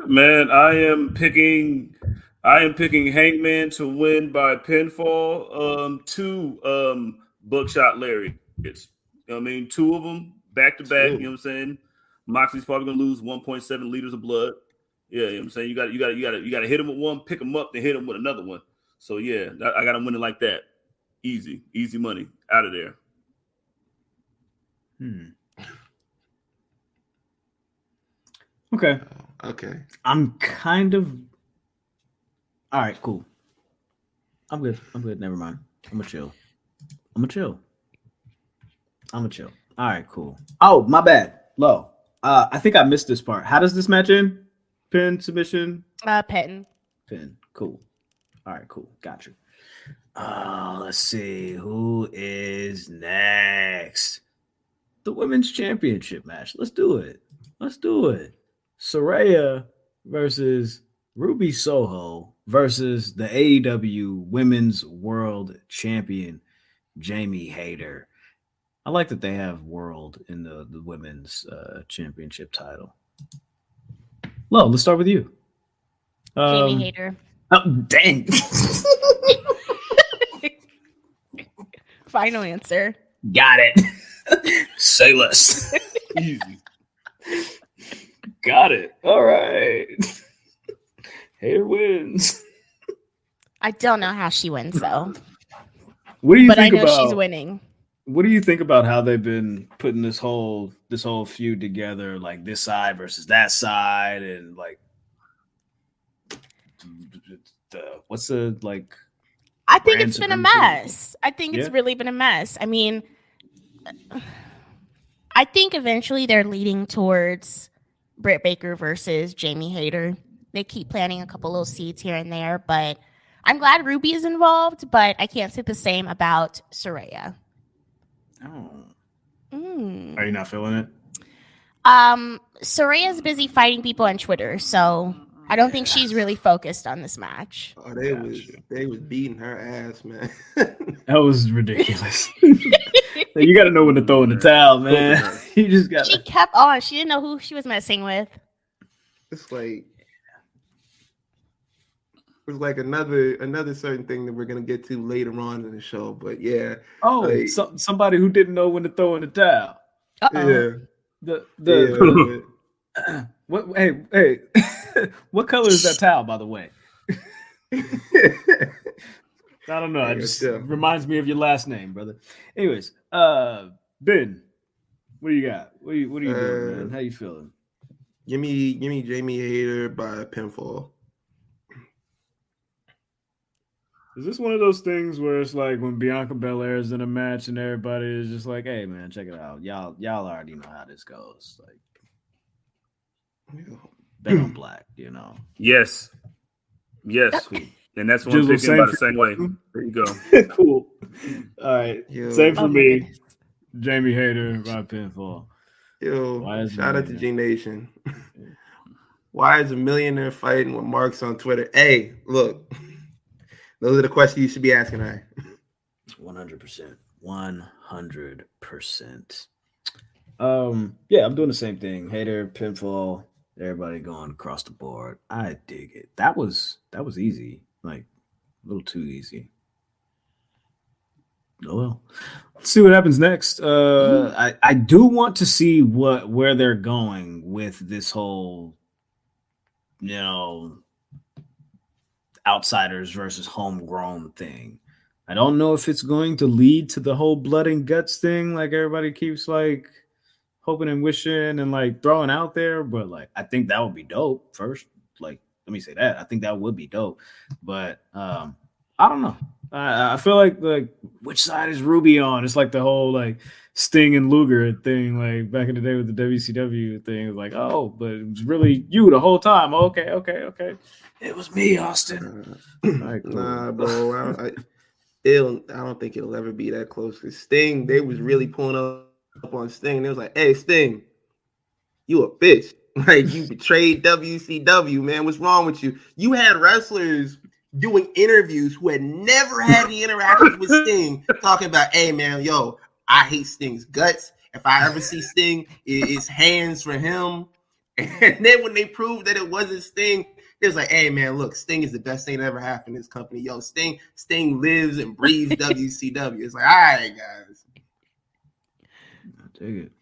Man, I am picking Hangman to win by pinfall. Two buckshot lariats. I mean, two of them back to back. You know what I'm saying? Moxley's probably gonna lose 1.7 liters of blood. Yeah, you know what I'm saying? You got to hit him with one, pick him up, then hit him with another one. So yeah, I got him winning like that. Easy money out of there. Okay. I'm kind of. All right, cool. I'm good. Never mind. I'm gonna chill. All right, cool. Oh, my bad. Lo. I think I missed this part. How does this match end? Pin, submission? Pin. Cool. All right, cool. Got you. Let's see. Who is next? The Women's Championship match. Let's do it. Saraya versus Ruby Soho versus the AEW Women's World Champion, Jamie Hayter. I like that they have world in the Women's Championship title. Lo, let's start with you. Jamie Hayter. Oh, dang. Final answer. Got it. Say less. Easy. Got it. All right. Hayter wins. I don't know how she wins though. What do you but think I know about? She's winning. What do you think about how they've been putting this whole feud together, like this side versus that side, and like what's the like? I think it's been a mess. It's really been a mess. I mean, I think eventually they're leading towards Britt Baker versus Jamie Hayter. They keep planting a couple little seeds here and there, but I'm glad Ruby is involved, but I can't say the same about Saraya. Oh. Are you not feeling it? Soraya's busy fighting people on Twitter, so I don't think she's really focused on this match. Oh, they was beating her ass, man. That was ridiculous. You got to know when to throw in the towel, man. You just got. She kept on. She didn't know who she was messing with. It's like another certain thing that we're gonna get to later on in the show, but yeah. Oh, like, somebody who didn't know when to throw in the towel. Uh-oh. Yeah. What? Hey, what color is that towel, by the way? I don't know. It just reminds me of your last name, brother. Anyways, Ben, what do you got? What are you doing, man? How you feeling? Give me Jamie Hayter by pinfall. Is this one of those things where it's like when Bianca Belair is in a match and everybody is just like, "Hey, man, check it out. Y'all already know how this goes." Like, they on black, you know. Yes. And that's one picking by the same way. There you go. Cool. All right. Same for me. Goodness. Jamie Hayter by pinfall. Shout out to G Nation. Why is a millionaire fighting with marks on Twitter? Hey, look. Those are the questions you should be asking her. 100%. 100%. Yeah, I'm doing the same thing. Hater, pinfall, everybody going across the board. I dig it. That was easy. Like a little too easy. Oh well. Let's see what happens next. I do want to see where they're going with this whole, outsiders versus homegrown thing. I don't know if it's going to lead to the whole blood and guts thing, like everybody keeps like hoping and wishing and like throwing out there, but like I think that would be dope. First, like let me say that I think that would be dope, but I don't know. I feel like which side is Ruby on? It's like the whole like Sting and Luger thing, like back in the day with the WCW thing. It was like, oh, but it was really you the whole time. Okay. It was me, Austin. Right, cool. Nah, bro. I don't think it'll ever be that close. Because Sting, they was really pulling up on Sting. They was like, hey, Sting, you a bitch. Like, you betrayed WCW, man. What's wrong with you? You had wrestlers doing interviews who had never had any interactions with Sting talking about, hey, man, yo, I hate Sting's guts. If I ever see Sting, it's hands for him. And then when they proved that it wasn't Sting, it was like, hey, man, look, Sting is the best thing that ever happened in this company. Yo, Sting lives and breathes WCW. It's like, all right, guys. I'll take it.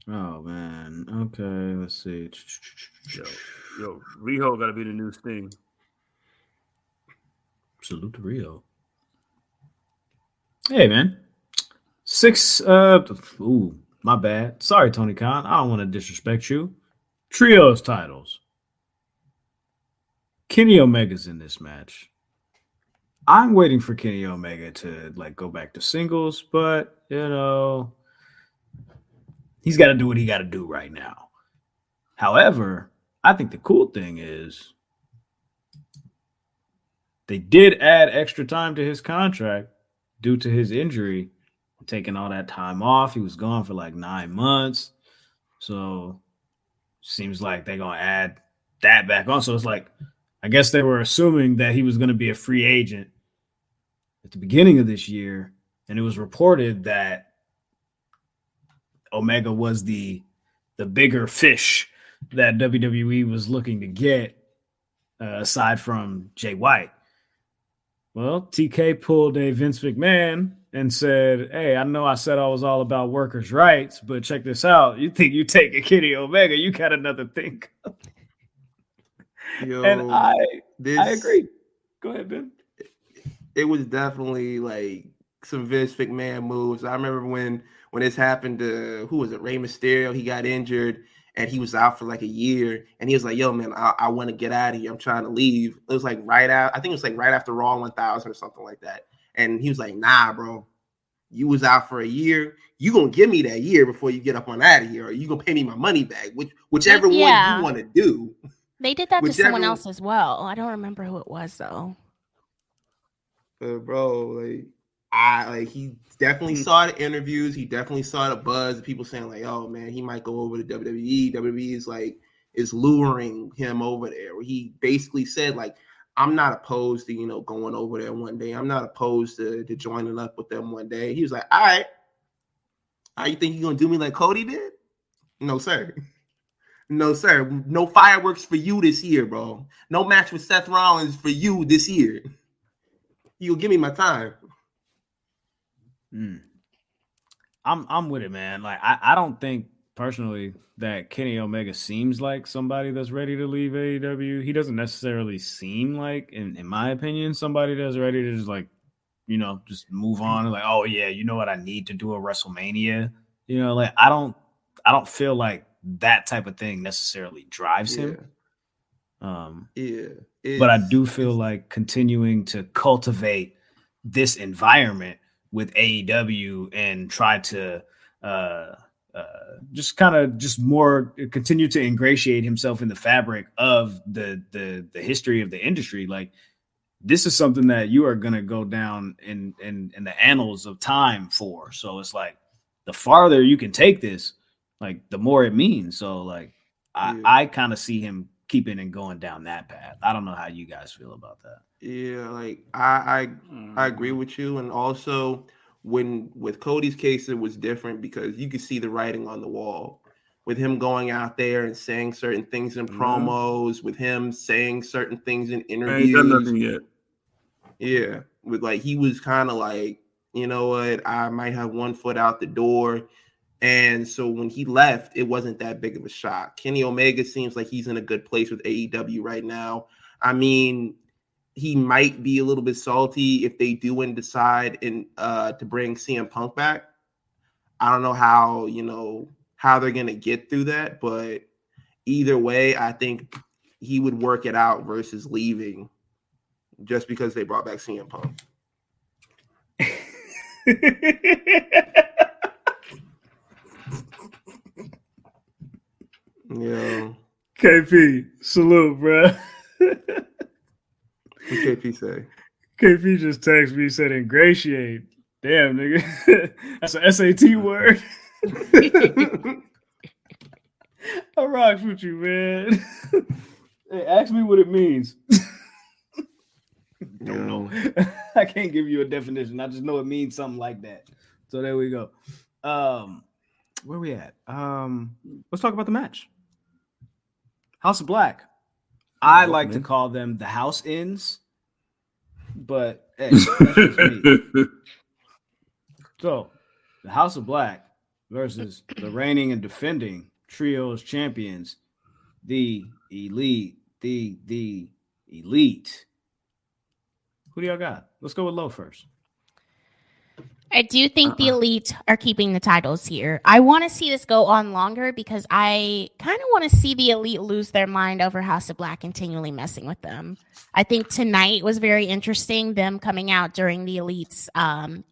Oh, man. Okay, let's see. Yo, Riho got to be the new Sting. Salute to Rio. Hey, man. 6. My bad. Sorry, Tony Khan. I don't want to disrespect you. Trios titles. Kenny Omega's in this match. I'm waiting for Kenny Omega to like go back to singles, but he's got to do what he got to do right now. However, I think the cool thing is they did add extra time to his contract due to his injury, taking all that time off. He was gone for like 9 months. So seems like they're going to add that back on. So it's like, I guess they were assuming that he was going to be a free agent at the beginning of this year. And it was reported that Omega was the bigger fish that WWE was looking to get aside from Jay White. Well, TK pulled a Vince McMahon and said, hey, I know I said I was all about workers' rights, but check this out. You think you take a Kenny Omega, you got another thing. Yo, and I agree. Go ahead, Ben. It was definitely like some Vince McMahon moves. I remember when this happened to, who was it, Rey Mysterio? He got injured and he was out for like a year. And he was like, yo, man, I want to get out of here. I'm trying to leave. It was like right after Raw 1000 or something like that. And he was like, nah, bro, you was out for a year. You going to give me that year before you get up on out of here, or you going to pay me my money back, whichever one you want to do. They did that to someone else as well. I don't remember who it was, though. Bro, like, He definitely saw the interviews. He definitely saw the buzz. People saying like, "Oh man, he might go over to WWE." WWE is luring him over there. Where he basically said like, "I'm not opposed to going over there one day. I'm not opposed to joining up with them one day." He was like, "All right, how you think you're gonna do me like Cody did? No sir, no sir. No fireworks for you this year, bro. No match with Seth Rollins for you this year. You'll give me my time." I'm with it, man. Like I don't think personally that Kenny Omega seems like somebody that's ready to leave AEW. He doesn't necessarily seem like, in my opinion, somebody that's ready to just like, just move on and like, oh yeah, you know what, I need to do a WrestleMania. Like I don't feel like that type of thing necessarily drives him. But I do feel like continuing to cultivate this environment with AEW and try to just more continue to ingratiate himself in the fabric of the history of the industry. Like this is something that you are going to go down in the annals of time for. So it's like the farther you can take this, like the more it means. So like I kind of see him keeping and going down that path. I don't know how you guys feel about that. Yeah, like I agree with you, and also with Cody's case, it was different because you could see the writing on the wall with him going out there and saying certain things in promos, with him saying certain things in interviews. I ain't done nothing yet. Yeah, with like he was kind of like, you know what, I might have one foot out the door. And so when he left, it wasn't that big of a shock. Kenny Omega seems like he's in a good place with AEW right now. I mean, he might be a little bit salty if they do and decide to bring CM Punk back. I don't know how they're gonna get through that, but either way, I think he would work it out versus leaving just because they brought back CM Punk. Yeah. KP, salute, bro. What KP say? KP just texted me, said ingratiate. Damn, nigga. That's an SAT word. I rocks with you, man. Hey, ask me what it means. Don't know. I can't give you a definition. I just know it means something like that. So there we go. Where we at? Let's talk about the match. House of Black. I like to call them the House Ends, but hey, that's just me. So, the House of Black versus the reigning and defending trios champions, the Elite. The Elite. Who do y'all got? Let's go with Lo first. I do think the Elite are keeping the titles here. I want to see this go on longer because I kind of want to see the Elite lose their mind over House of Black continually messing with them. I think tonight was very interesting, them coming out during the Elite's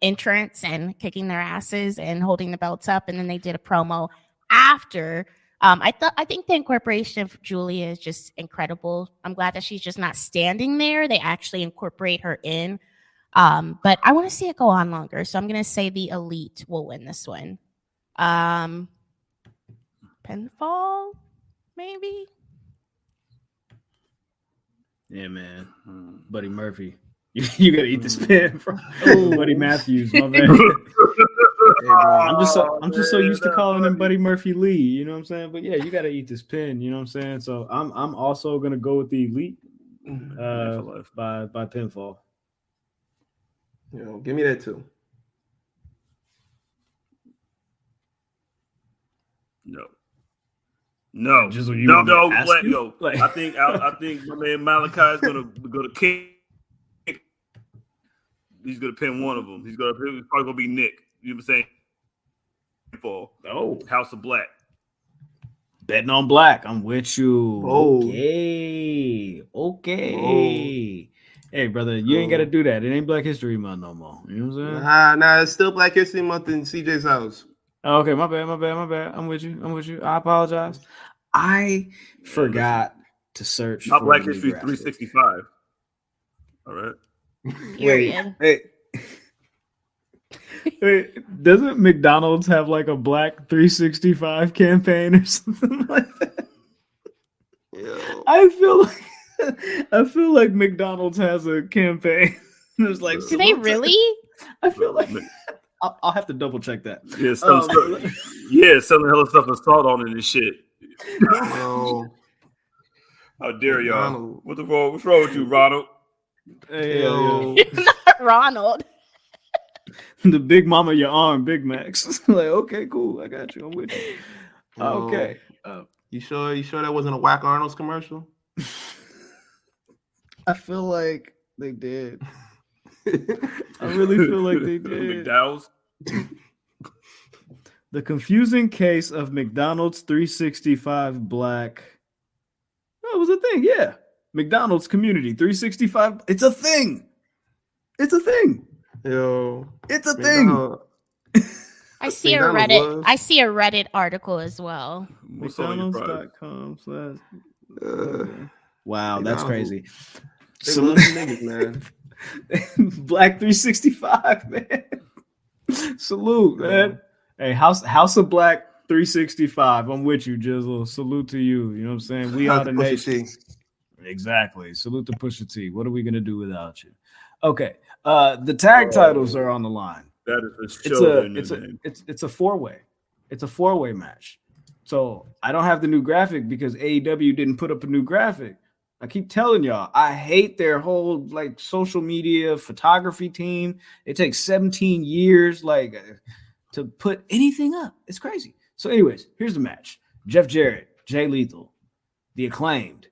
entrance and kicking their asses and holding the belts up, and then they did a promo after. I think the incorporation of Julia is just incredible. I'm glad that she's just not standing there. They actually incorporate her in. But I want to see it go on longer. So I'm going to say the Elite will win this one. Pinfall, maybe? Yeah, man. Buddy Murphy. You got to eat this pin from Buddy Matthews, my man. I'm just so used to calling him Buddy Murphy Lee, you know what I'm saying? But yeah, you got to eat this pin, you know what I'm saying? So I'm also going to go with the Elite by pinfall. Give me that too. No. Just when you want to ask you? Like, I think my man Malachi is gonna kick. He's gonna pin one of them. He's probably gonna be Nick. You know what I'm saying? For House of Black. Betting on Black. I'm with you. Oh. Okay. Hey, brother, you ain't got to do that. It ain't Black History Month no more. You know what I'm saying? Nah, it's still Black History Month in CJ's house. Okay, my bad. I'm with you. I apologize. I forgot to search my for Black History 365. All right. Wait. Hey. Wait, doesn't McDonald's have like a Black 365 campaign or something like that? Yo. I feel like McDonald's has a campaign. There's like, Do they really? I feel like I'll have to double check that. Yeah, selling hella stuff with salt on it and shit. Yo. How dare y'all? McDonald's. What's wrong with you, Ronald? Hey, Yo. You're not Ronald. The Big Mama Your Arm Big Macs. Like, okay, cool, I got you. I'm with you. Yo. Okay. You sure that wasn't a Whack Arnold's commercial? I feel like they did. I really feel like they did. McDowell's. The confusing case of McDonald's 365 Black. Oh, it was a thing, yeah. McDonald's Community 365. It's a thing. It's a thing. Yo. It's a thing. I see a McDonald's Reddit. was. I see a Reddit article as well. What's on your prize? McDonald's.com/. Wow, that's McDonald's. crazy. They So, love them niggas, man. Black 365, man. Salute, man. Hey, House of Black 365. I'm with you, Jizzle. Salute to you. You know what I'm saying? We are the nation. Exactly. Salute to Pusha T. What are we gonna do without you? Okay. The tag titles are on the line. That is a show. It's a four-way. It's a four-way match. So I don't have the new graphic because AEW didn't put up a new graphic. I keep telling y'all, I hate their whole like social media photography team. It takes 17 years to put anything up. It's crazy. So, anyways, here's the match: Jeff Jarrett, Jay Lethal, The Acclaimed,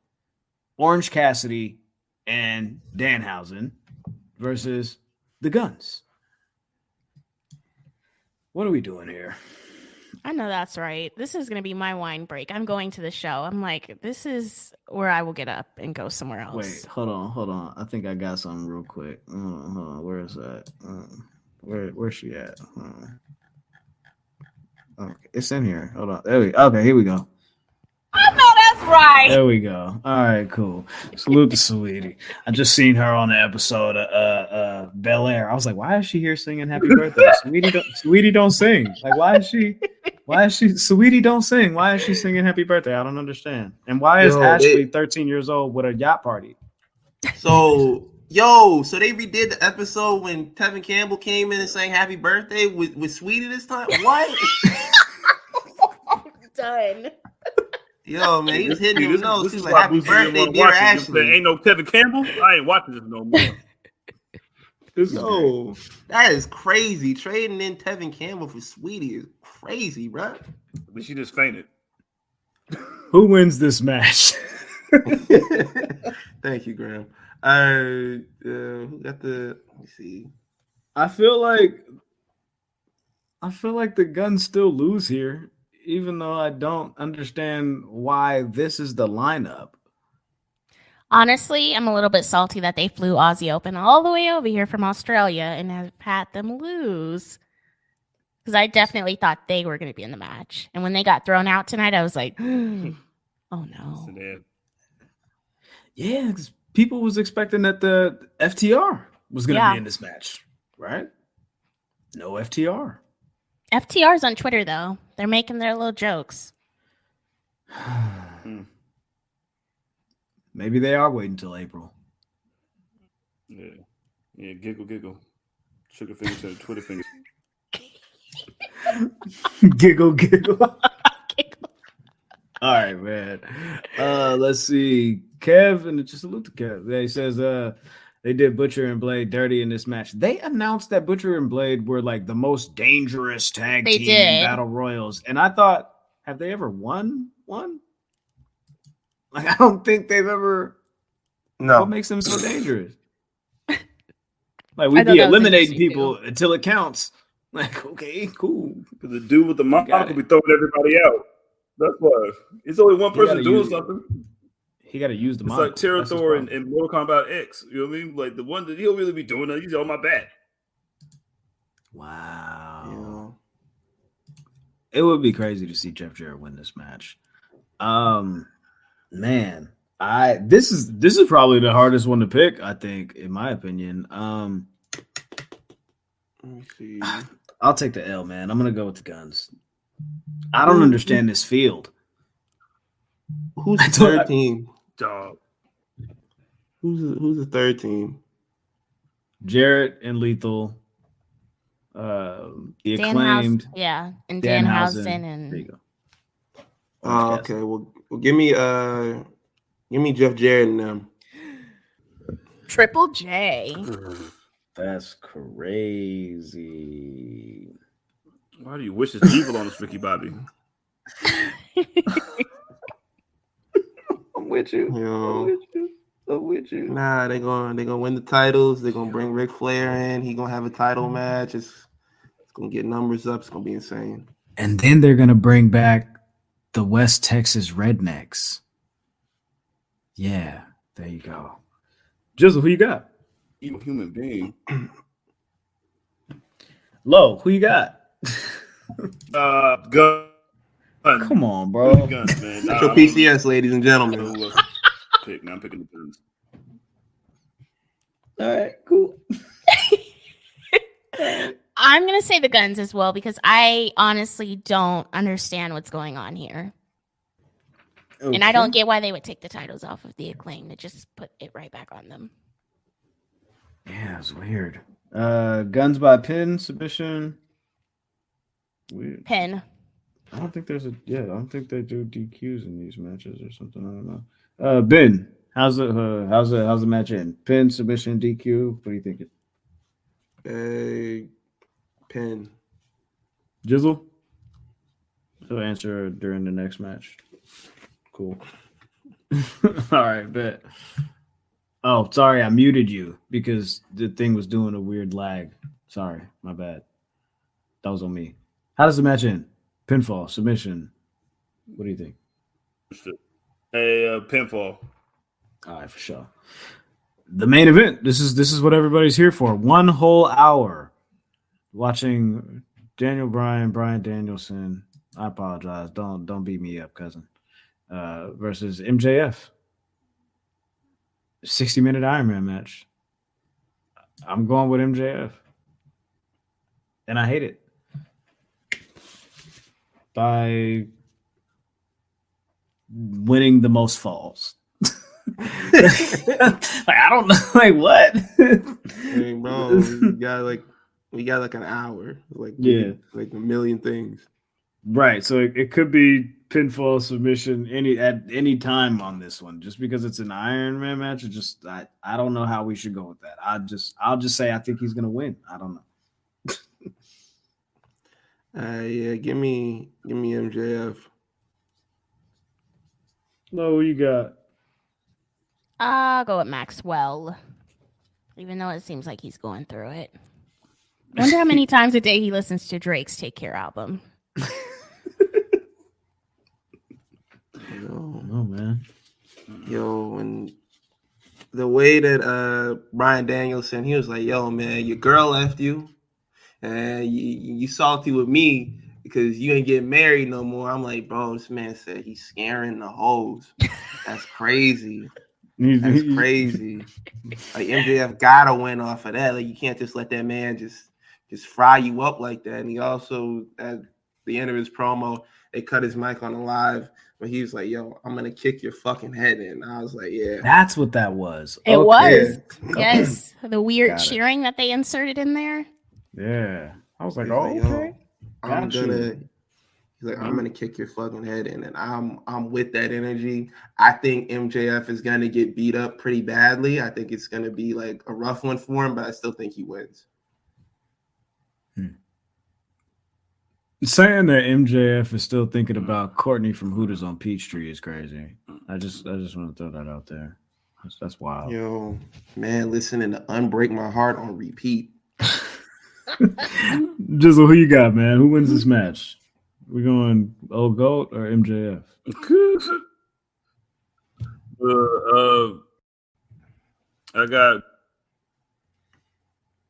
Orange Cassidy, and Danhausen versus the Guns. What are we doing here? I know that's right. This is going to be my wine break. I'm going to the show. I'm like, this is where I will get up and go somewhere else. Wait, hold on. I think I got something real quick. Hold on. Where is that? Where's she at? Okay, it's in here. Hold on. Okay, here we go. I know that's right. There we go. All right, cool. Salute to Sweetie. I just seen her on the episode of Bel Air. I was like, why is she here singing Happy Birthday? Sweetie don't sing. Like, why is she Sweetie don't sing? Why is she singing Happy Birthday? I don't understand. And why is Ashley 13 years old with a yacht party? So they redid the episode when Tevin Campbell came in and sang Happy Birthday with Sweetie this time? What? Done. Yo, man, he was hitting him nose. He was like, why Happy Boosie didn't Birthday, wanna dear watch it. Ashley. Ain't no Kevin Campbell. I ain't watching this no more. Yo, that is crazy. Trading in Tevin Campbell for Sweetie is crazy, bro. But she just fainted. Who wins this match? Thank you, Graham. Who got the? Let me see. I feel like the Guns still lose here, even though I don't understand why this is the lineup. Honestly, I'm a little bit salty that they flew Aussie Open all the way over here from Australia and have had them lose. Because I definitely thought they were going to be in the match. And when they got thrown out tonight, I was like, oh no. Yeah, because people was expecting that the FTR was going to be in this match, right? No FTR. FTR's on Twitter, though. They're making their little jokes. Maybe they are waiting until April. Yeah, giggle. Sugar fingers to Twitter fingers. Giggle. All right, man. Let's see. Kev, and just salute to Kev. He says they did Butcher and Blade dirty in this match. They announced that Butcher and Blade were like the most dangerous tag team in Battle Royals. And I thought, have they ever won one? Like, I don't think they've ever. No. What makes them so dangerous? Like, we'd be eliminating people until it counts. Like, okay, cool. Because the dude with the monocle be throwing everybody out. That's why. It's only one person doing something. He got to use the It's monocle. like Territor in Mortal Kombat X. You know what I mean? Like the one that he'll really be doing that. He's on my back. Wow. Yeah. It would be crazy to see Jeff Jarrett win this match. Man, this is probably the hardest one to pick, I think, in my opinion. Let me see. I'll take the L, man. I'm gonna go with the Guns. I don't understand this field. Who's the third team? Dog. Who's the third team? Jarrett and Lethal. The Acclaimed. And Danhausen and there you go. Okay. Well, give me Jeff Jarrett and them. Triple J. That's crazy. Why do you wish this evil on us, Ricky Bobby? I'm with you. I'm with you. Nah, they're gonna win the titles. They're gonna bring Ric Flair in. He's gonna have a title match. It's gonna get numbers up. It's gonna be insane. And then they're gonna bring back the West Texas Rednecks. Yeah, there you go. Jizzle, who you got? Evil human being. Lo, who you got? Gun. Come on, bro. Guns, man. That's your PCS, ladies and gentlemen. Now I'm picking the Guns. All right, cool. I'm going to say the Guns as well because I honestly don't understand what's going on here. Okay. And I don't get why they would take the titles off of the Acclaim to just put it right back on them. Yeah, it's weird. Guns by pin, submission. Weird. Pin. I don't think there's I don't think they do DQs in these matches or something. I don't know. Ben, how's the match end? Pin, submission, DQ. What do you think? Pin. Jizzle? He'll answer during the next match. Cool. All right, bet. Oh, sorry, I muted you because the thing was doing a weird lag. Sorry, my bad. That was on me. How does the match end? Pinfall, submission. What do you think? Pinfall. All right, for sure. The main event. This is what everybody's here for. 1 whole hour watching Daniel Bryan, Bryan Danielson. I apologize. Don't beat me up, cousin. Versus MJF. 60-minute Iron Man match. I'm going with MJF. And I hate it. By winning the most falls. I don't know. What? Hey, bro, we got like an hour. Like a million things. Right. So it could be pinfall, submission at any time on this one. Just because it's an Iron Man match, I don't know how we should go with that. I'll just say I think he's gonna win. I don't know. Give me MJF. No, you got. I'll go with Maxwell, even though it seems like he's going through it. I wonder how many times a day he listens to Drake's Take Care album. Oh man. Yo, and the way that Bryan Danielson, he was like, yo, man, your girl left you. And you salty with me because you ain't getting married no more. I'm like, bro, this man said he's scaring the hoes. That's crazy. That's crazy. Like MJF gotta win off of that. Like you can't just let that man just fry you up like that. And he also at the end of his promo, they cut his mic on the live, but he was like, yo, I'm gonna kick your fucking head in. I was like, yeah. That's what that was. It was. Yeah. Yes. The weird cheering that they inserted in there. Yeah. I was like, okay. I'm gonna kick your fucking head in, and I'm with that energy. I think MJF is gonna get beat up pretty badly. I think it's gonna be like a rough one for him, but I still think he wins. Saying that MJF is still thinking about Courtney from Hooters on Peachtree is crazy. I just want to throw that out there. That's wild. Yo, man, listening to Unbreak My Heart on repeat. Jizzle, who you got, man? Who wins this match? We going Old Goat or MJF? I got.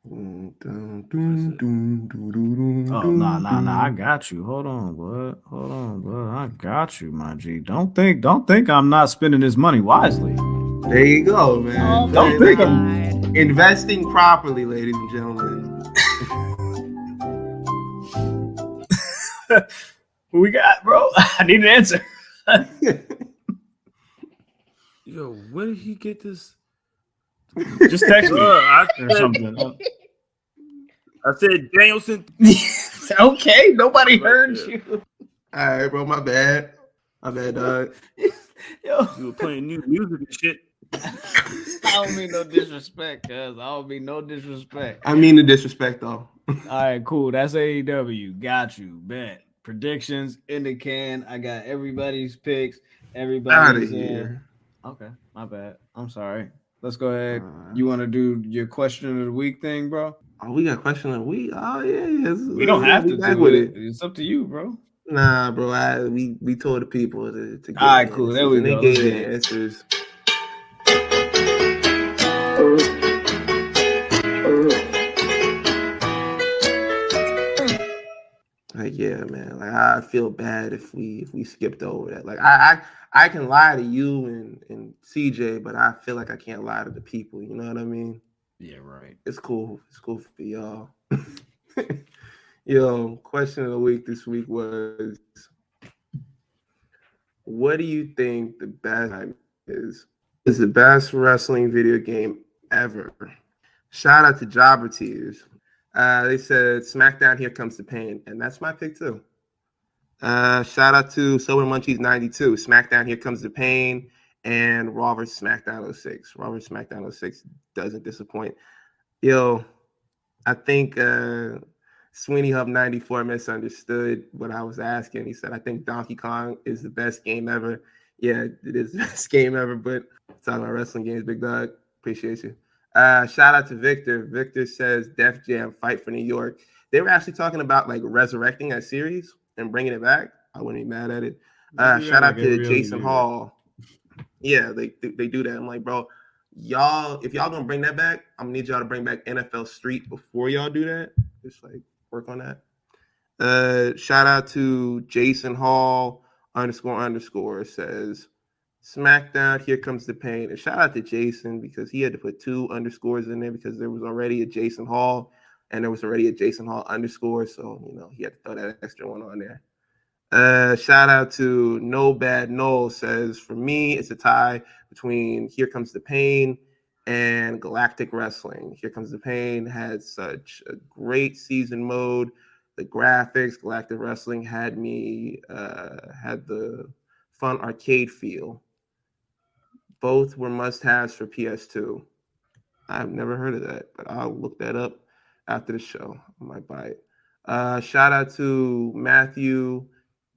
Oh, nah. I got you. Hold on, bud. I got you, my G. Don't think I'm not spending this money wisely. There you go, man. Oh, don't think I'm investing properly, ladies and gentlemen. Who we got, bro? I need an answer. Yo, where did he get this? Just text me I or something. said Danielson. Okay, nobody Right heard there. you. All right, bro. My bad, dog. Yo, You were playing new music and shit. I don't mean no disrespect, cuz. I don't mean no disrespect. I mean the disrespect, though. All right, cool. That's AEW. Got you. Bet. Predictions in the can. I got everybody's picks. Out of Everybody's here. Okay, my bad. I'm sorry. Let's go ahead. You want to do your question of the week thing, bro? Oh, we got question of the week. Oh yeah. We don't have to back do with it. It's up to you, bro. Nah, bro. We told the people to get All right, the cool. answers, There we and go. they Let's gave get the it. answers. Like, yeah, man. Like, I feel bad if we skipped over that. Like, I can lie to you and CJ, but I feel like I can't lie to the people. You know what I mean? Yeah, right. It's cool. It's cool for y'all. Yo, question of the week this week was, what do you think the best time is? Is the best wrestling video game ever? Shout out to Jobber Tears. They said SmackDown Here Comes the Pain, and that's my pick too. Shout out to Sober Munchies 92. SmackDown Here Comes the Pain and Raw vs. SmackDown 06. Raw vs. SmackDown 06 doesn't disappoint. Yo, I think Sweeney Hub 94 misunderstood what I was asking. He said, I think Donkey Kong is the best game ever. Yeah, it is the best game ever, but talking about wrestling games, big dog. Appreciate you. Shout out to Victor. Victor says Def Jam Fight for New York. They were actually talking about like resurrecting that series and bringing it back. I wouldn't be mad at it. Shout out to Jason Hall. Yeah, they do that. I'm like, bro, y'all, if y'all gonna bring that back, I'm gonna need y'all to bring back NFL Street before y'all do that. Just like work on that. Shout out to Jason Hall __ says SmackDown Here Comes the Pain. And shout out to Jason because he had to put 2 underscores in there because there was already a Jason Hall and there was already a Jason Hall _. So, you know, he had to throw that extra one on there. Shout out to No Bad Noel says, for me, it's a tie between Here Comes the Pain and Galactic Wrestling. Here Comes the Pain had such a great season mode. The graphics, Galactic Wrestling had me, had the fun arcade feel. Both were must-haves for PS2. I've never heard of that, but I'll look that up after the show. I might buy it. Shout out to Matthew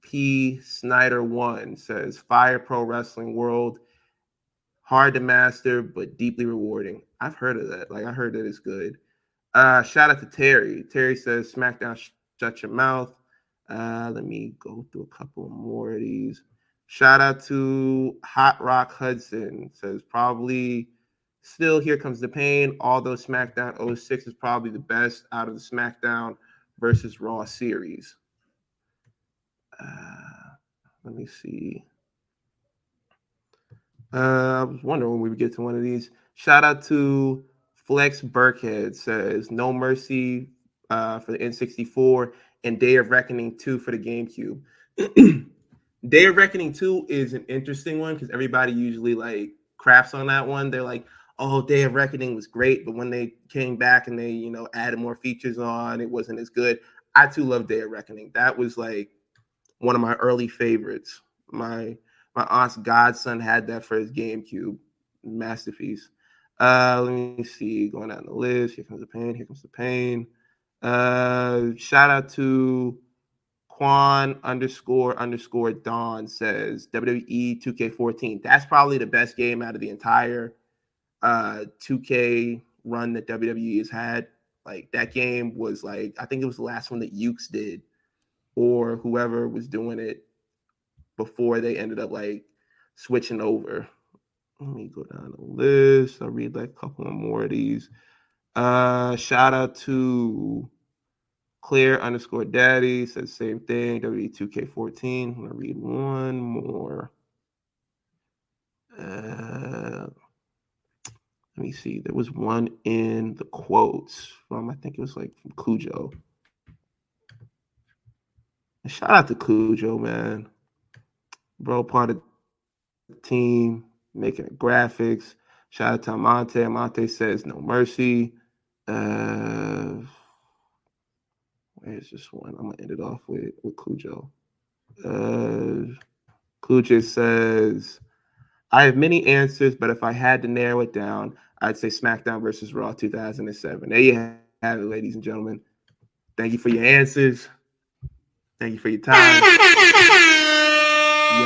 P. Snyder 1 says, Fire Pro Wrestling World. Hard to master, but deeply rewarding. I've heard of that. Like, I heard that it's good. Shout out to Terry. Terry says, SmackDown Shut Your Mouth. Let me go through a couple more of these. Shout out to Hot Rock Hudson. Says, probably still Here Comes the Pain, although SmackDown 06 is probably the best out of the SmackDown versus Raw series. Let me see. I was wondering when we would get to one of these. Shout out to Flex Burkhead. Says No Mercy for the N64 and Day of Reckoning 2 for the GameCube. Day of Reckoning 2 is an interesting one because everybody usually like craps on that one. They're like, oh, Day of Reckoning was great, but when they came back and they, you know, added more features on, it wasn't as good. I too love Day of Reckoning. That was like one of my early favorites. My aunt's godson had that for his GameCube. Masterpiece. Let me see. Going down the list. Here comes the pain. Here comes the pain. Shout out to Quan __ Don says WWE 2K14. That's probably the best game out of the entire 2K run that WWE has had. Like, that game was like, I think it was the last one that Ukes did or whoever was doing it before they ended up like switching over. Let me go down the list. I'll read like a couple more of these. Shout out to Claire _ Daddy says same thing. W2K14. I'm gonna read one more. Let me see. There was one in the quotes from, I think it was like from Cujo. And shout out to Cujo, man. Bro, part of the team, making the graphics. Shout out to Amante. Amante says no mercy. Where's this one? I'm gonna end it off with Cujo. Cujo says, I have many answers, but if I had to narrow it down, I'd say SmackDown versus Raw 2007. There you have it, ladies and gentlemen. Thank you for your answers. Thank you for your time. You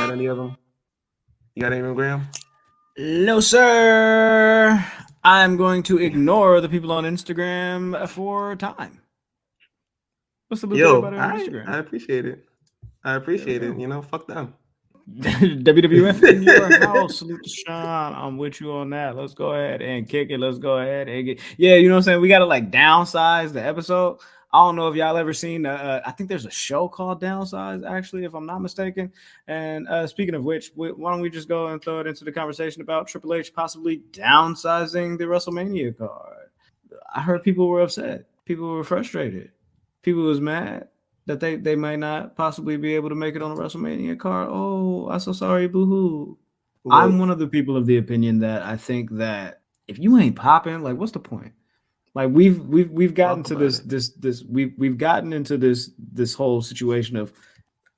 got any of them? You got any of them, Graham? No, sir. I'm going to ignore the people on Instagram for time. What's the blue about on Instagram? I appreciate it. You know, fuck them. WWF in your house. Salute to Sean. I'm with you on that. Let's go ahead and kick it. Let's go ahead and get. Yeah, you know what I'm saying? We got to like downsize the episode. I don't know if y'all ever seen. I think there's a show called Downsize, actually, if I'm not mistaken. And speaking of which, why don't we just go and throw it into the conversation about Triple H possibly downsizing the WrestleMania card? I heard people were upset. People were frustrated. People was mad that they might not possibly be able to make it on the WrestleMania card. Oh, I'm so sorry, boo-hoo. I'm one of the people of the opinion that I think that if you ain't popping, like, what's the point? Like we've gotten to we've gotten into this whole situation of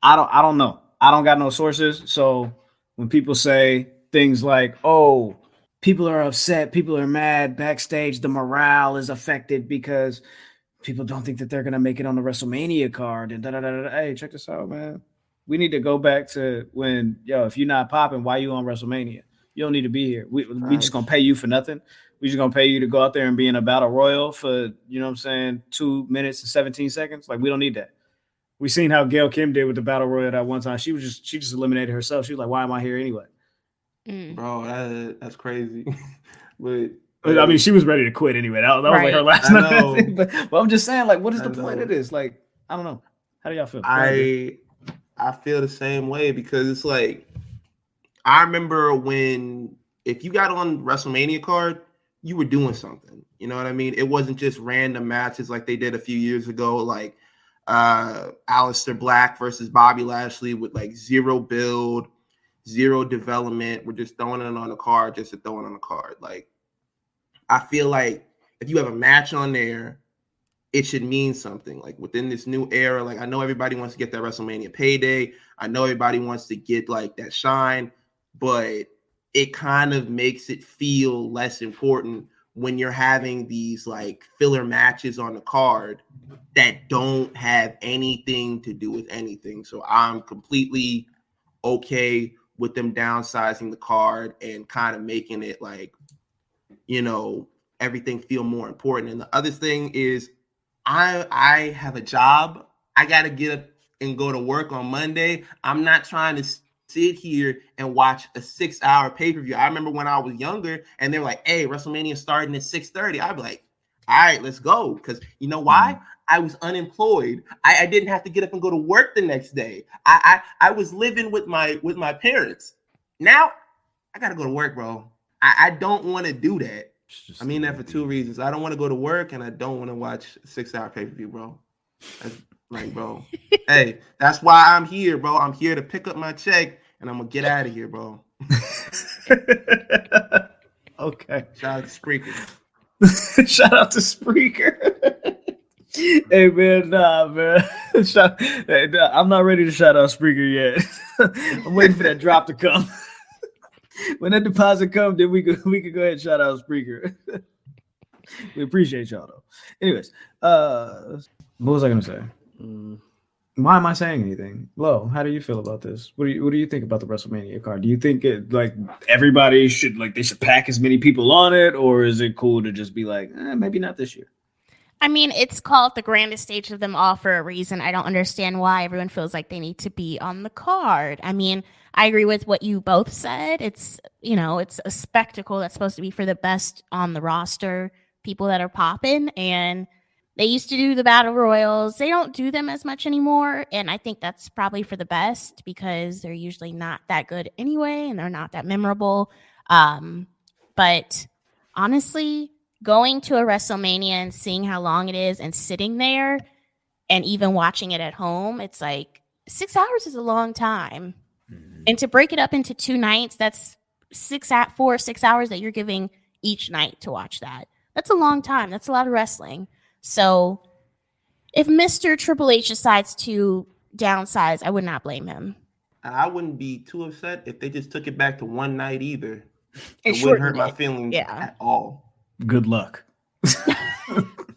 I don't know. I don't got no sources. So when people say things like, oh, people are upset, people are mad backstage, the morale is affected because people don't think that they're gonna make it on the WrestleMania card and Hey, check this out, man. We need to go back to when, if you're not popping, why you on WrestleMania? You don't need to be here. We just gonna pay you for nothing. We just gonna pay you to go out there and be in a battle royal for, 2 minutes and 17 seconds. Like, we don't need that. We seen how Gail Kim did with the battle royal that one time. She just eliminated herself. She was like, why am I here anyway? Bro, that's crazy. but I mean, she was ready to quit anyway. That was like her last night. But I'm just saying, like, what is the point of this? Like, I don't know. How do y'all feel? I feel the same way because it's like, I remember if you got on WrestleMania card, you were doing something. You know what I mean? It wasn't just random matches like they did a few years ago, like Aleister Black versus Bobby Lashley with like zero build, zero development. We're just throwing it on the card just to throw it on the card. Like, I feel like if you have a match on there, it should mean something. Like, within this new era, like, I know everybody wants to get that WrestleMania payday. I know everybody wants to get like that shine, but it kind of makes it feel less important when you're having these like filler matches on the card that don't have anything to do with anything. So I'm completely okay with them downsizing the card and kind of making it like, everything feel more important. And the other thing is I have a job. I got to get up and go to work on Monday. I'm not trying to sit here and watch a 6-hour pay-per-view. I remember when I was younger and they were like, hey, WrestleMania starting at 6:30. I'd be like, all right, let's go. Because you know why? I was unemployed. I didn't have to get up and go to work the next day. I was living with my parents. Now I got to go to work, bro. I don't want to do that. I mean that for two reasons. I don't want to go to work and I don't want to watch a 6-hour pay-per-view, bro. That's like, bro. Hey, that's why I'm here, bro. I'm here to pick up my check and I'm gonna get out of here, bro. Okay. Shout out to Spreaker. Shout out to Spreaker. Hey, man, man. I'm not ready to shout out Spreaker yet. I'm waiting for that drop to come. When that deposit comes, then we could go ahead and shout out Spreaker. We appreciate y'all though. Anyways, what was I gonna say? Why am I saying anything? Lo, how do you feel about this? What do you think about the WrestleMania card? Do you think it like everybody should they should pack as many people on it, or is it cool to just be like, maybe not this year? I mean, it's called the grandest stage of them all for a reason. I don't understand why everyone feels like they need to be on the card. I mean, I agree with what you both said. It's, it's a spectacle that's supposed to be for the best on the roster, people that are popping. And they used to do the battle royals. They don't do them as much anymore. And I think that's probably for the best because they're usually not that good anyway. And they're not that memorable. But honestly, going to a WrestleMania and seeing how long it is and sitting there and even watching it at home, it's like 6 hours is a long time. And to break it up into 2 nights, that's 6 hours that you're giving each night to watch that. That's a long time. That's a lot of wrestling. So if Mr. Triple H decides to downsize, I would not blame him. I wouldn't be too upset if they just took it back to one night either. It It wouldn't hurt shortened my it. feelings Yeah. at all. Good luck.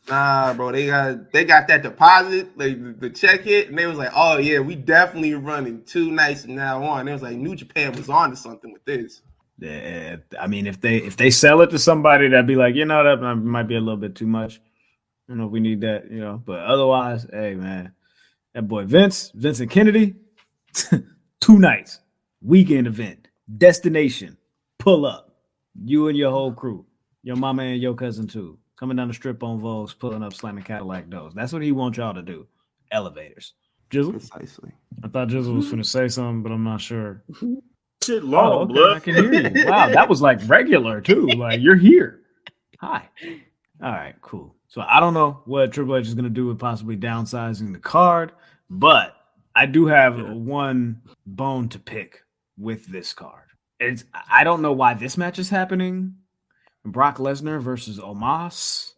Nah, bro, they got that deposit, like the check hit, and they was like, oh yeah, we definitely running 2 nights from now on. It was like New Japan was on to something with this. Yeah, I mean, if they sell it to somebody, that'd be like, that might be a little bit too much. We need that, but otherwise, hey man, that boy Vincent Kennedy, 2 nights, weekend event, destination, pull up, you and your whole crew, your mama and your cousin too, coming down the strip on Vogues, pulling up, slamming Cadillac doors. That's what he wants y'all to do. Elevators. Jizzle? Precisely. I thought Jizzle was going to say something, but I'm not sure. Shit long, okay, blood. I can hear you. Wow, that was like regular too. Like, you're here. Hi. All right, cool. So I don't know what Triple H is going to do with possibly downsizing the card, but I do have one bone to pick with this card. I don't know why this match is happening. Brock Lesnar versus Omos.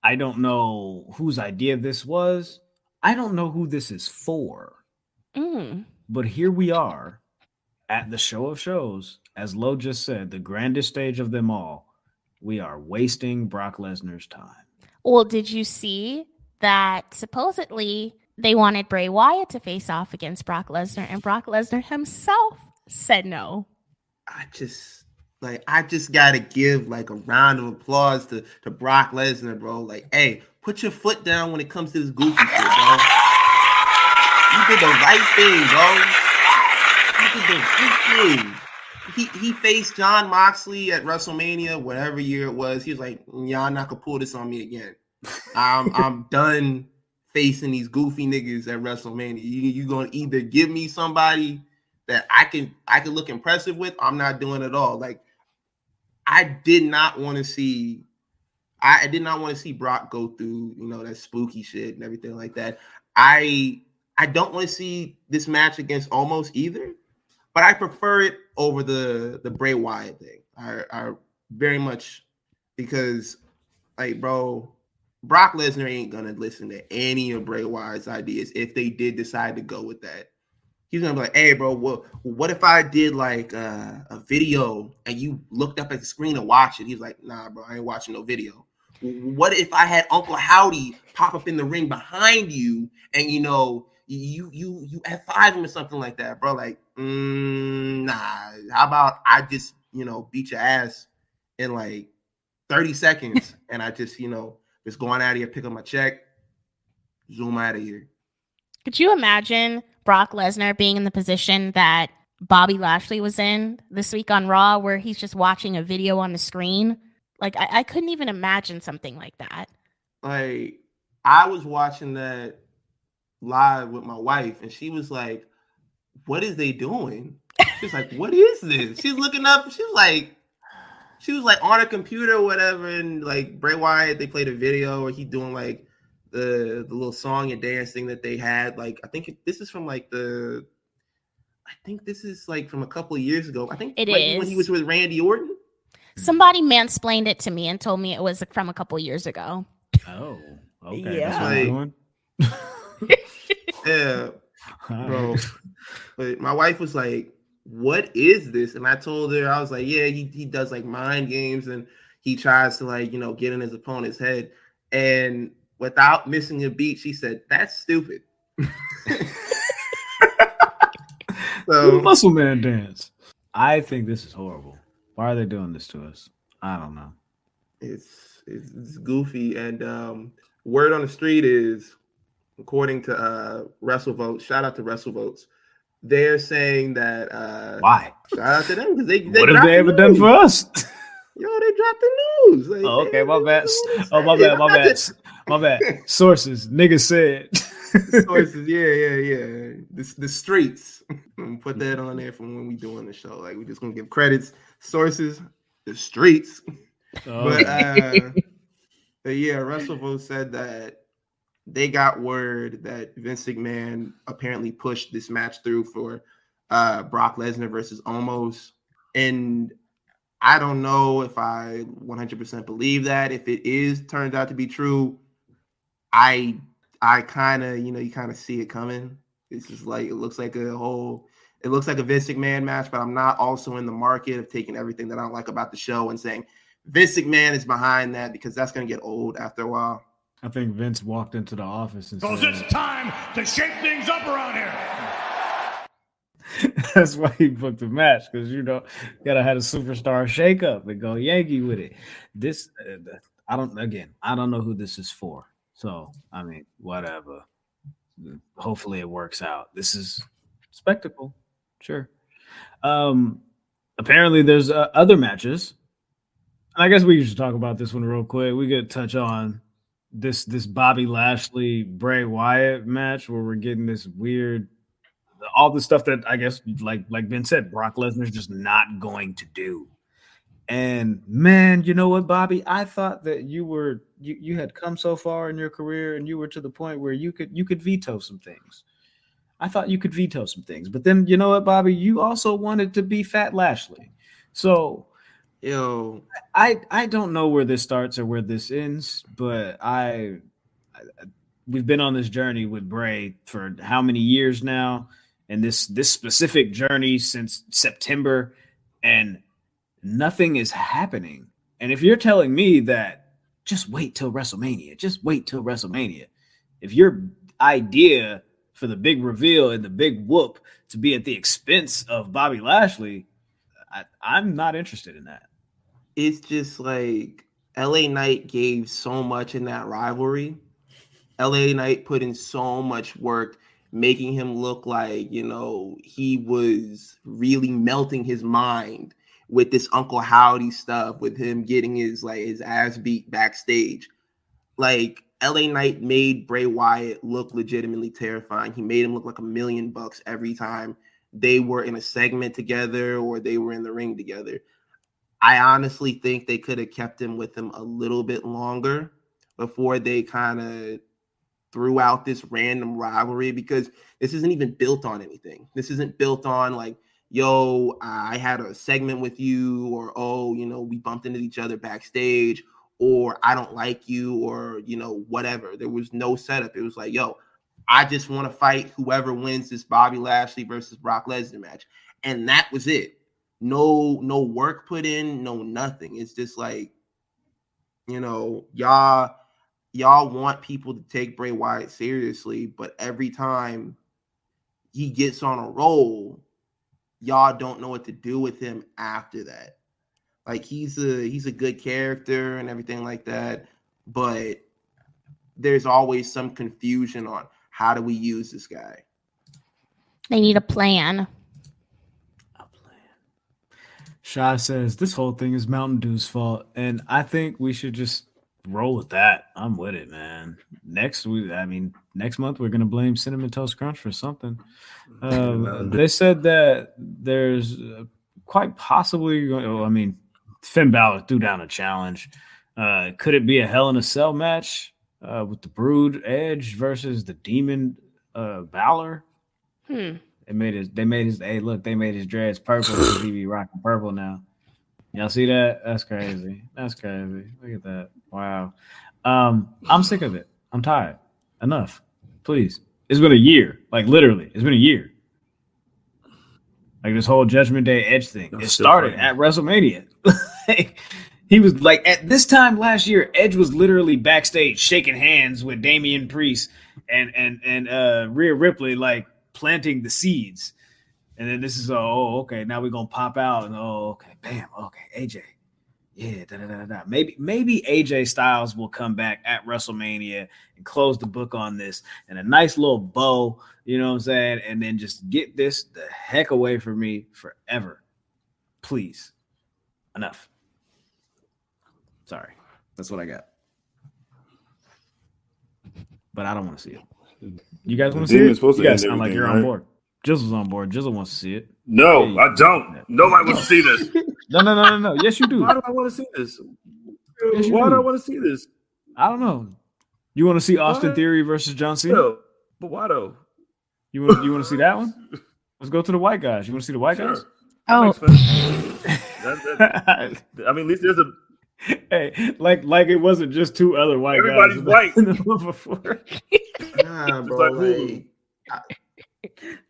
I don't know whose idea this was. I don't know who this is for. But here we are at the show of shows. As Lo just said, the grandest stage of them all. We are wasting Brock Lesnar's time. Well, did you see that supposedly they wanted Bray Wyatt to face off against Brock Lesnar, and Brock Lesnar himself said no? I just gotta give like a round of applause to Brock Lesnar, bro. Like, hey, put your foot down when it comes to this goofy shit, bro. You did the right thing, bro. You did the right thing. He faced John Moxley at WrestleMania, whatever year it was. He was like, y'all not gonna pull this on me again. I'm done facing these goofy niggas at WrestleMania. You gonna either give me somebody that I can look impressive with. I'm not doing it all. Like, I did not want to see Brock go through, that spooky shit and everything like that. I don't want to see this match against Omos either, but I prefer it over the Bray Wyatt thing. I very much, because, like, bro, Brock Lesnar ain't gonna listen to any of Bray Wyatt's ideas if they did decide to go with that. He's gonna be like, hey, bro, what if I did like a video and you looked up at the screen and watched it? He's like, nah, bro, I ain't watching no video. What if I had Uncle Howdy pop up in the ring behind you and you F5 him or something like that, bro? Like, nah. How about I just beat your ass in like 30 seconds and I just just going out of here, pick up my check, zoom out of here. Could you imagine Brock Lesnar being in the position that Bobby Lashley was in this week on Raw, where he's just watching a video on the screen? Like, I couldn't even imagine something like that. Like, I was watching that live with my wife, and she was like, what is they doing? She's like, what is this? She's looking up. She was like on a computer or whatever, and like Bray Wyatt, they played a video where he's doing like the little song and dance thing that they had. Like, I think this is from a couple of years ago. I think it is when he was with Randy Orton. Somebody mansplained it to me and told me it was from a couple of years ago. Oh, okay. Yeah. That's what I'm doing. Yeah, bro. But my wife was like, what is this? And I told her, I was like, yeah, he does like mind games and he tries to like, get in his opponent's head. And without missing a beat, she said, that's stupid. So, muscle man dance. I think this is horrible. Why are they doing this to us? I don't know. It's goofy. And word on the street is, according to WrestleVotes, shout out to WrestleVotes, they're saying that why? Shout out to them because they what have they ever done for us? Yo, they dropped the news. Like, oh, okay, my bad. Oh, my bad. Sources, niggas said. Sources, yeah. The streets. Put that on there from when we doing the show. Like, we just gonna give credits. Sources, the streets. Oh. But yeah, WrestleVote said that they got word that Vince McMahon apparently pushed this match through for Brock Lesnar versus Omos. And I don't know if I 100% believe that. If it is turns out to be true, I kind of, you kind of see it coming. This is like, it looks like a Vince McMahon match, but I'm not also in the market of taking everything that I don't like about the show and saying Vince McMahon is behind that, because that's going to get old after a while. I think Vince walked into the office and said, it's time to shake things up around here. That's why he booked the match, because gotta have a superstar shake up and go Yankee with it. This I don't know who this is for. So I mean, whatever. Hopefully it works out. This is spectacle, sure. Apparently there's other matches. I guess we should talk about this one real quick. We could touch on this Bobby Lashley Bray Wyatt match where we're getting this weird. All the stuff that I guess, like Ben said, Brock Lesnar's just not going to do. And man, you know what, Bobby? I thought that you had come so far in your career and you were to the point where you could veto some things. I thought you could veto some things. But then, you know what, Bobby? You also wanted to be Fat Lashley. So, I don't know where this starts or where this ends, but we've been on this journey with Bray for how many years now? And this specific journey since September, and nothing is happening. And if you're telling me that just wait till WrestleMania, if your idea for the big reveal and the big whoop to be at the expense of Bobby Lashley, I'm not interested in that. It's just like LA Knight gave so much in that rivalry. LA Knight put in so much work, making him look like, he was really melting his mind with this Uncle Howdy stuff, with him getting his ass beat backstage. Like, LA Knight made Bray Wyatt look legitimately terrifying. He made him look like $1 million every time they were in a segment together or they were in the ring together. I honestly think they could have kept him with him a little bit longer before they kind of threw out this random rivalry, because this isn't even built on anything. This isn't built on like, yo, I had a segment with you, or, we bumped into each other backstage, or I don't like you, or, whatever. There was no setup. It was like, yo, I just want to fight whoever wins this Bobby Lashley versus Brock Lesnar match. And that was it. No work put in, no nothing. It's just like, y'all want people to take Bray Wyatt seriously, but every time he gets on a roll, y'all don't know what to do with him after that. Like, he's a good character and everything like that, but there's always some confusion on how do we use this guy. They need a plan. Shah says this whole thing is Mountain Dew's fault, and I think we should just roll with that. I'm with it, man. Next month we're gonna blame Cinnamon Toast Crunch for something. They said that there's quite possibly, Finn Balor threw down a challenge. Could it be a Hell in a Cell match with the Brood Edge versus the Demon Balor? They made his dreads purple because he be rocking purple now. Y'all see that? That's crazy. Look at that. Wow. I'm sick of it. I'm tired. Enough. Please. It's been a year. Like, literally, it's been a year. Like, this whole Judgment Day Edge thing. It started at WrestleMania. He was like, at this time last year, Edge was literally backstage shaking hands with Damian Priest and Rhea Ripley, like, planting the seeds. And then this is okay, now we're gonna pop out and okay, bam, okay, AJ, yeah, maybe AJ Styles will come back at WrestleMania and close the book on this, and a nice little bow, you know what I'm saying, and then just get this the heck away from me forever, please. Enough. Sorry, that's what I got, but I don't want to see it. You guys want to see it? You guys sound like you're on board. Jizzle's on board. Jizzle wants to see it. No, I don't. Nobody wants to see this. No. Yes, you do. Why do I want to see this? Yes, Why do I want to see this? I don't know. You want to see Austin What? Theory versus John Cena? No, but why though? You want to see that one? Let's go to the white guys. You want to see the white guys? Sure. That Oh. makes sense. I mean, at least there's a Hey, like it wasn't just two other white everybody's guys. white. In the one before. Nah, Just bro. like Like, Hulu.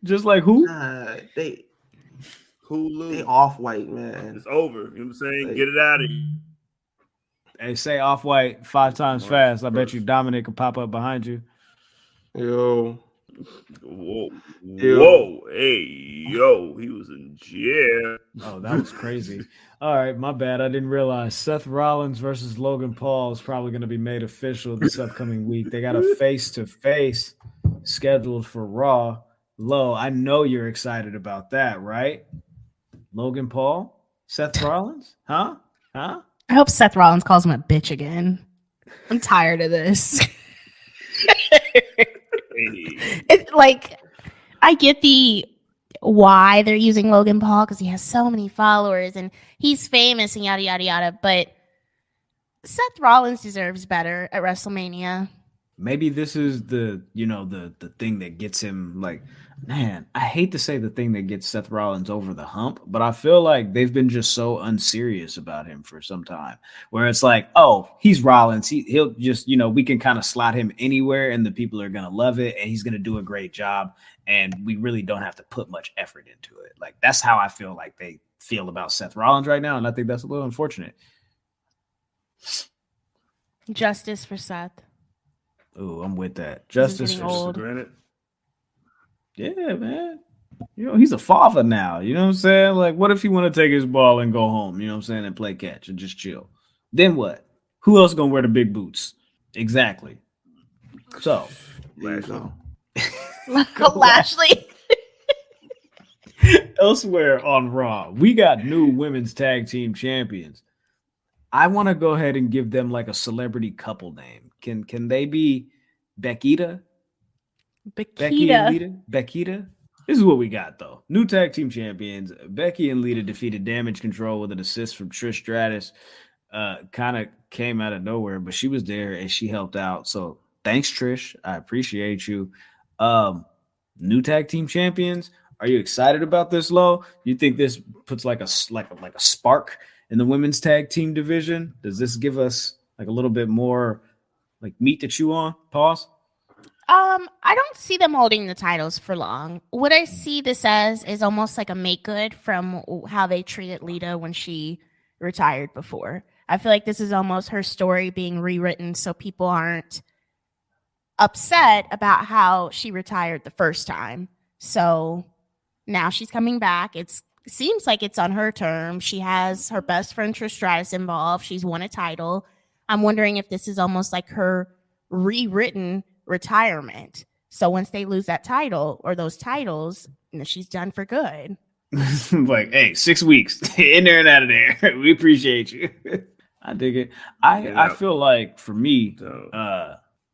Just like who? nah, they Hulu. off white, man. It's over. You know what I'm saying? Like- Get it out of here. Hey, say off white 5 times March fast. I bet 1st. you Dominic will pop up behind you. Yo. Whoa. Yo. Whoa. Hey, yo. He was in jail. Oh, that was crazy. All right, my bad. I didn't realize Seth Rollins versus Logan Paul is probably going to be made official this upcoming week. They got a face-to-face scheduled for Raw. Lo, I know you're excited about that, right? Logan Paul? Seth Rollins? Huh? I hope Seth Rollins calls him a bitch again. I'm tired of this. It's like, I get the why they're using Logan Paul because he has so many followers and he's famous and yada yada yada, but Seth Rollins deserves better at WrestleMania. Maybe this is the thing that gets him, like, man, I hate to say the thing that gets Seth Rollins over the hump, but I feel like they've been just so unserious about him for some time, where it's like, oh, he's Rollins. He'll just, we can kind of slot him anywhere and the people are going to love it and he's going to do a great job. And we really don't have to put much effort into it. Like, that's how I feel like they feel about Seth Rollins right now. And I think that's a little unfortunate. Justice for Seth. Oh, I'm with that. This is Justice getting for old. Granted. Yeah, man. He's a father now. You know what I'm saying? Like, what if he want to take his ball and go home, you know what I'm saying, and play catch and just chill? Then what? Who else going to wear the big boots? Exactly. So, Lashley. Lashley. elsewhere on Raw, we got new women's tag team champions. I want to go ahead and give them like a celebrity couple name. Can they be Becky and Lita? Beckita? This is what we got, though. New tag team champions. Becky and Lita defeated Damage Control with an assist from Trish Stratus. Kind of came out of nowhere, but she was there and she helped out. So thanks, Trish. I appreciate you. New tag team champions. Are you excited about this, Lo? You think this puts like a spark in the women's tag team division? Does this give us like a little bit more like meat to chew on? Pause. I don't see them holding the titles for long. What I see this as is almost like a make good from how they treated Lita when she retired before. I feel like this is almost her story being rewritten so people aren't upset about how she retired the first time. So now she's coming back. It seems like it's on her terms. She has her best friend Trish Stratus involved. She's won a title. I'm wondering if this is almost like her rewritten retirement. So once they lose that title or those titles, she's done for good. Like, hey, 6 weeks in there and out of there. We appreciate you. I dig it. I feel like for me,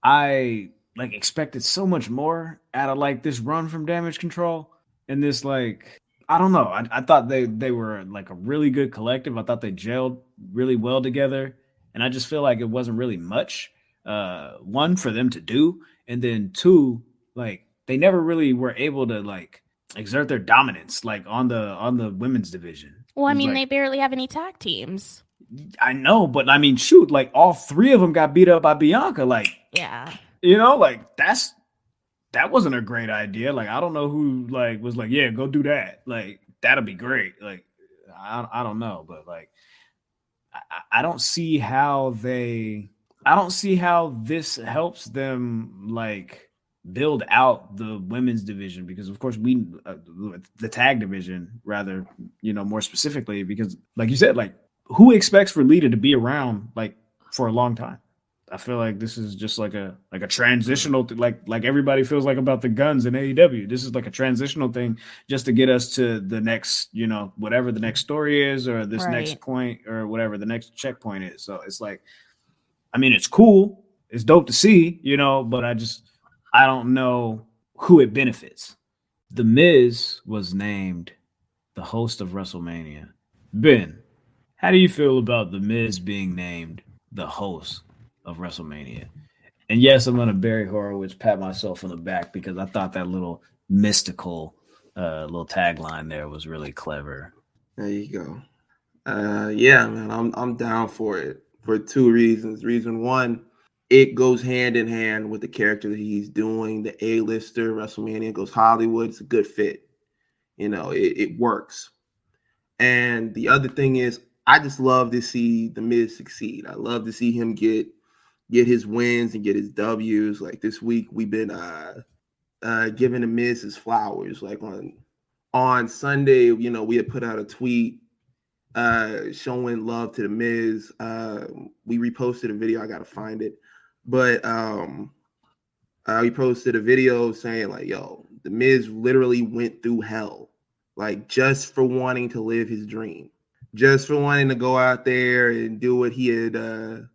I like expected so much more out of like this run from Damage Control and this, like, I don't know. I thought they were like a really good collective. I thought they gelled really well together. And I just feel like it wasn't really much, one, for them to do. And then two, like they never really were able to like exert their dominance like on the women's division. Well, I mean, they barely have any tag teams. I know, but I mean, shoot, like all three of them got beat up by Bianca. Like, yeah, like that wasn't a great idea. Like, I don't know who like was like, yeah, go do that. Like, that'll be great. Like, I don't know, but like, I don't see how this helps them like build out the women's division, because of course the tag division rather, more specifically, because like you said, like who expects for Lita to be around like for a long time? I feel like this is just like a transitional like everybody feels like about the guns in AEW. This is like a transitional thing just to get us to the next, whatever the next story is, or this next point, or whatever the next checkpoint is. So it's like, I mean, it's cool. It's dope to see, but I don't know who it benefits. The Miz was named the host of WrestleMania. Ben, how do you feel about The Miz being named the host of WrestleMania? And yes, I'm gonna Barry Horowitz pat myself on the back because I thought that little mystical little tagline there was really clever. There you go. Yeah, man, I'm down for it for two reasons. Reason one, it goes hand in hand with the character that he's doing. The A-lister, WrestleMania goes Hollywood. It's a good fit. You know, it works. And the other thing is, I just love to see The Miz succeed. I love to see him get his wins and get his W's. Like this week, we've been giving The Miz his flowers. Like on Sunday, you know, we had put out a tweet showing love to The Miz. We reposted a video. I gotta find it, but we posted a video saying like, "Yo, The Miz literally went through hell, like just for wanting to live his dream, just for wanting to go out there and do what he had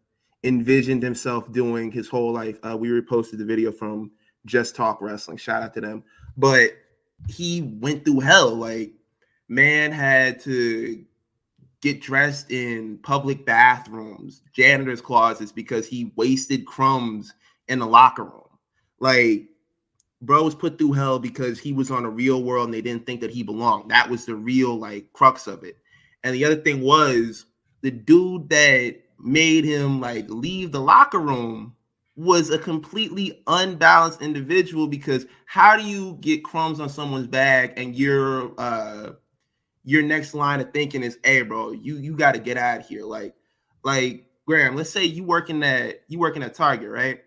envisioned himself doing his whole life." We reposted the video from Just Talk Wrestling. Shout out to them. But he went through hell. Like, man had to get dressed in public bathrooms, janitor's closets, because he wasted crumbs in the locker room. Like, bro was put through hell because he was on a real world and they didn't think that he belonged. That was the real, like, crux of it. And the other thing was, the dude that made him, like, leave the locker room was a completely unbalanced individual, because how do you get crumbs on someone's bag and your next line of thinking is, hey, bro, you got to get out of here. Like Graham, let's say you working at Target, right?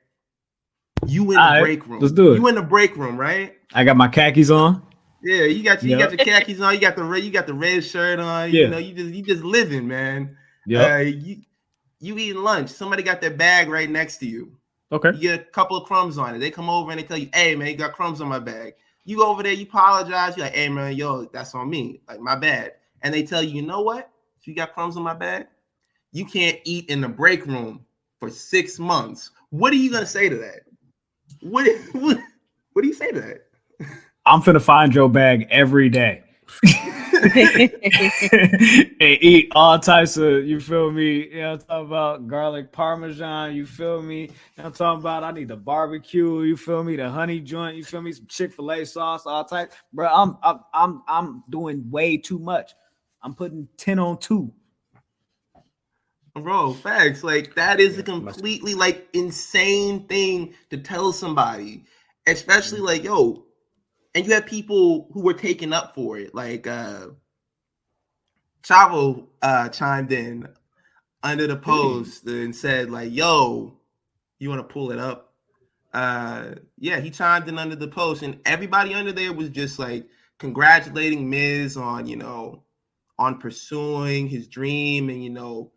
You in the break room. Let's do it. You in the break room, right? I got my khakis on. Yeah, you got your khakis on. You got the red shirt on. Yeah. You know, you just living, man. Yeah. You eating lunch. Somebody got their bag right next to you. Okay. You get a couple of crumbs on it. They come over and they tell you, hey, man, you got crumbs on my bag. You go over there, you apologize. You're like, hey, man, yo, that's on me. Like, my bad. And they tell you, you know what? If you got crumbs on my bag, you can't eat in the break room for 6 months. What are you going to say to that? What do you say to that? I'm finna find your bag every day. And eat all types of, you feel me? You know, I'm talking about garlic parmesan, you feel me? You know, I'm talking about, I need the barbecue, you feel me? The honey joint, you feel me? Some Chick-fil-A sauce, all types. Bro, I'm doing way too much. I'm putting 10 on 2. Bro, facts. Like, that is a completely, like, insane thing to tell somebody. Especially, like, yo, and you have people who were taken up for it. Like, Chavo chimed in under the post and said, like, yo, you want to pull it up? Yeah, he chimed in under the post, and everybody under there was just, like, congratulating Miz on, you know, on pursuing his dream and, you know,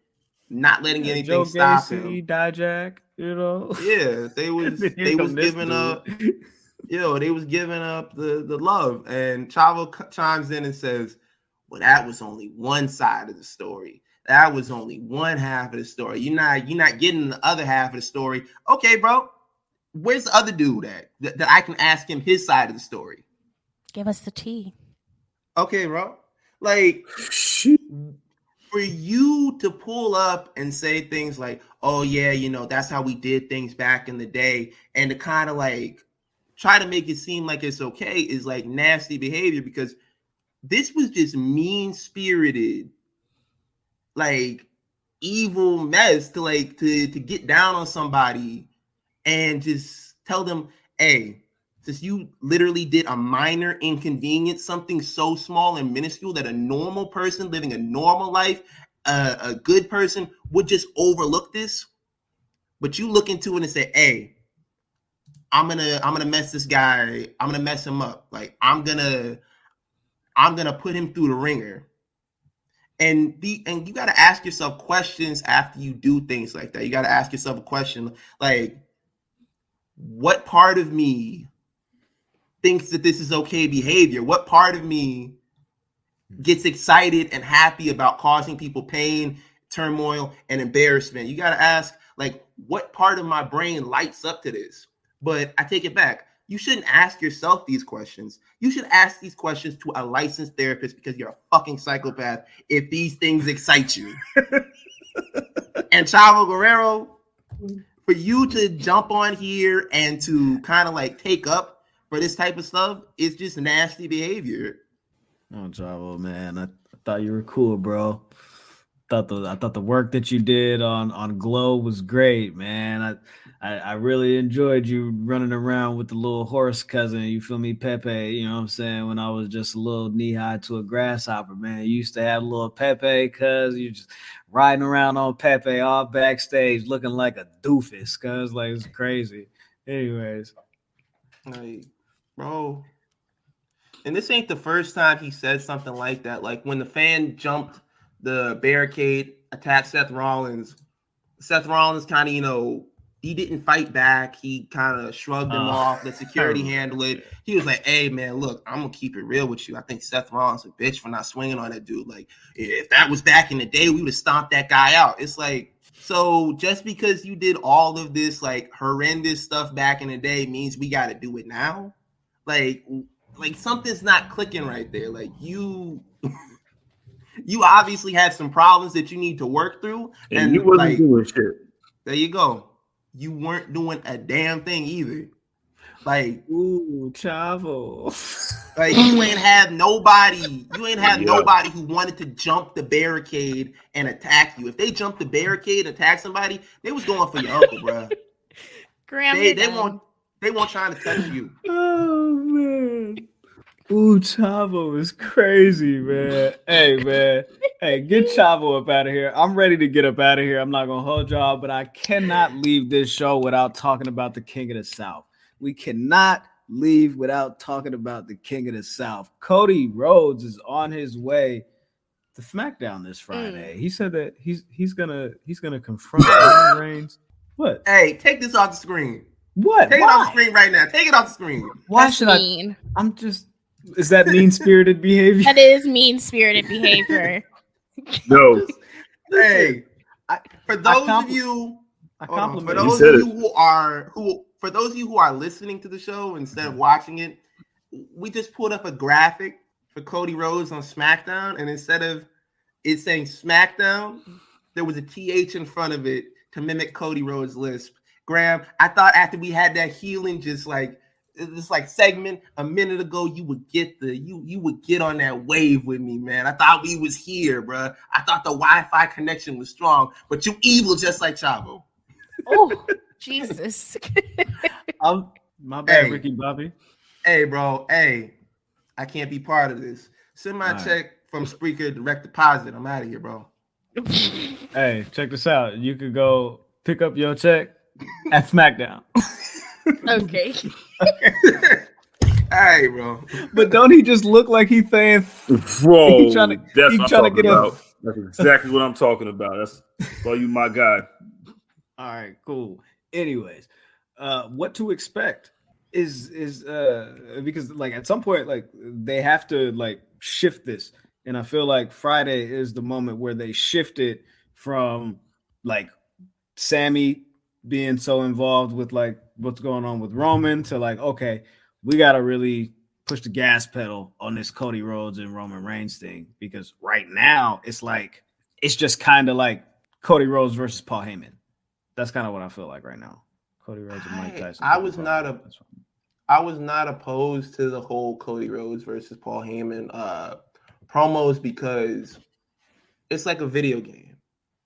not letting anything Joe stop Gacy, him. Dijak, you know. Yeah, they was giving up. They was giving up the love. And Chavo chimes in and says, well, that was only one side of the story. That was only one half of the story. You're not getting the other half of the story. Okay, bro. Where's the other dude at that I can ask him his side of the story? Give us the tea. Okay, bro. Like, for you to pull up and say things like, oh, yeah, you know, that's how we did things back in the day, and to kind of like try to make it seem like it's okay is like nasty behavior, because this was just mean-spirited, like evil mess to like to get down on somebody and just tell them, hey, since you literally did a minor inconvenience, something so small and minuscule that a normal person living a normal life, a good person would just overlook this, but you look into it and say, hey, I'm gonna mess this guy. I'm gonna mess him up. Like, I'm gonna put him through the ringer. And you got to ask yourself questions after you do things like that. You got to ask yourself a question like, what part of me thinks that this is okay behavior? What part of me gets excited and happy about causing people pain, turmoil, and embarrassment? You got to ask, like, what part of my brain lights up to this? But I take it back. You shouldn't ask yourself these questions. You should ask these questions to a licensed therapist, because you're a fucking psychopath if these things excite you. And Chavo Guerrero, for you to jump on here and to kind of like take up for this type of stuff, it's just nasty behavior. Oh, Chavo, man, I thought you were cool, bro. I thought the work that you did on Glow was great, man. I really enjoyed you running around with the little horse cousin. You feel me, Pepe? You know what I'm saying? When I was just a little knee high to a grasshopper, man. You used to have a little Pepe, cuz you just riding around on Pepe all backstage, looking like a doofus, cuz like it's crazy. Anyways, Like, bro. And this ain't the first time he said something like that. Like when the fan jumped the barricade, attacked Seth Rollins kind of, he didn't fight back. He kind of shrugged him off. The security handled it. He was like, hey, man, look, I'm going to keep it real with you. I think Seth Rollins a bitch for not swinging on that dude. Like, if that was back in the day, we would have stomped that guy out. It's like, so just because you did all of this, like, horrendous stuff back in the day means we got to do it now? Like something's not clicking right there. Like, you obviously had some problems that you need to work through. And you wasn't doing shit. There you go. You weren't doing a damn thing either. Like, ooh, Chavo. Like you ain't have nobody who wanted to jump the barricade and attack you. If they jumped the barricade and attacked somebody, they was going for your uncle, bro. They won't trying to touch you. Oh man. Ooh, Chavo is crazy, man. Hey, man. Hey, get Chavo up out of here. I'm ready to get up out of here. I'm not going to hold y'all, but I cannot leave this show without talking about the King of the South. We cannot leave without talking about the King of the South. Cody Rhodes is on his way to SmackDown this Friday. He said that he's gonna confront Roman Reigns. What? Hey, take this off the screen. What? Take it off the screen right now. Take it off the screen. Why That's should mean. I'm just. Is that mean-spirited behavior? That is mean-spirited behavior. No. Hey, for those of you who are listening to the show instead of watching it, we just pulled up a graphic for Cody Rhodes on SmackDown, and instead of it saying SmackDown, there was a TH in front of it to mimic Cody Rhodes' lisp. Graham, I thought after we had that healing, just like this like segment a minute ago, you would get on that wave with me, man. I thought we was here, bro. I thought the Wi-Fi connection was strong, but you evil just like Chavo. Oh, Jesus. My bad, Hey. Ricky Bobby. Hey, bro. Hey, I can't be part of this. Send my check from Spreaker direct deposit. I'm out of here, bro. Hey, check this out. You could go pick up your check at SmackDown. Okay. All right, bro. But don't he just look like he's saying, Bro, He trying to get about. That's exactly what I'm talking about. That's all you, my guy. all right, cool. Anyways, what to expect is because like at some point, like they have to like shift this. And I feel like Friday is the moment where they shift it from like Sammy being so involved with like what's going on with Roman to like, okay, we got to really push the gas pedal on this Cody Rhodes and Roman Reigns thing, because right now it's like, it's just kind of like Cody Rhodes versus Paul Heyman. That's kind of what I feel like right now. Cody Rhodes and Mike Tyson. I was not opposed to the whole Cody Rhodes versus Paul Heyman promos because it's like a video game.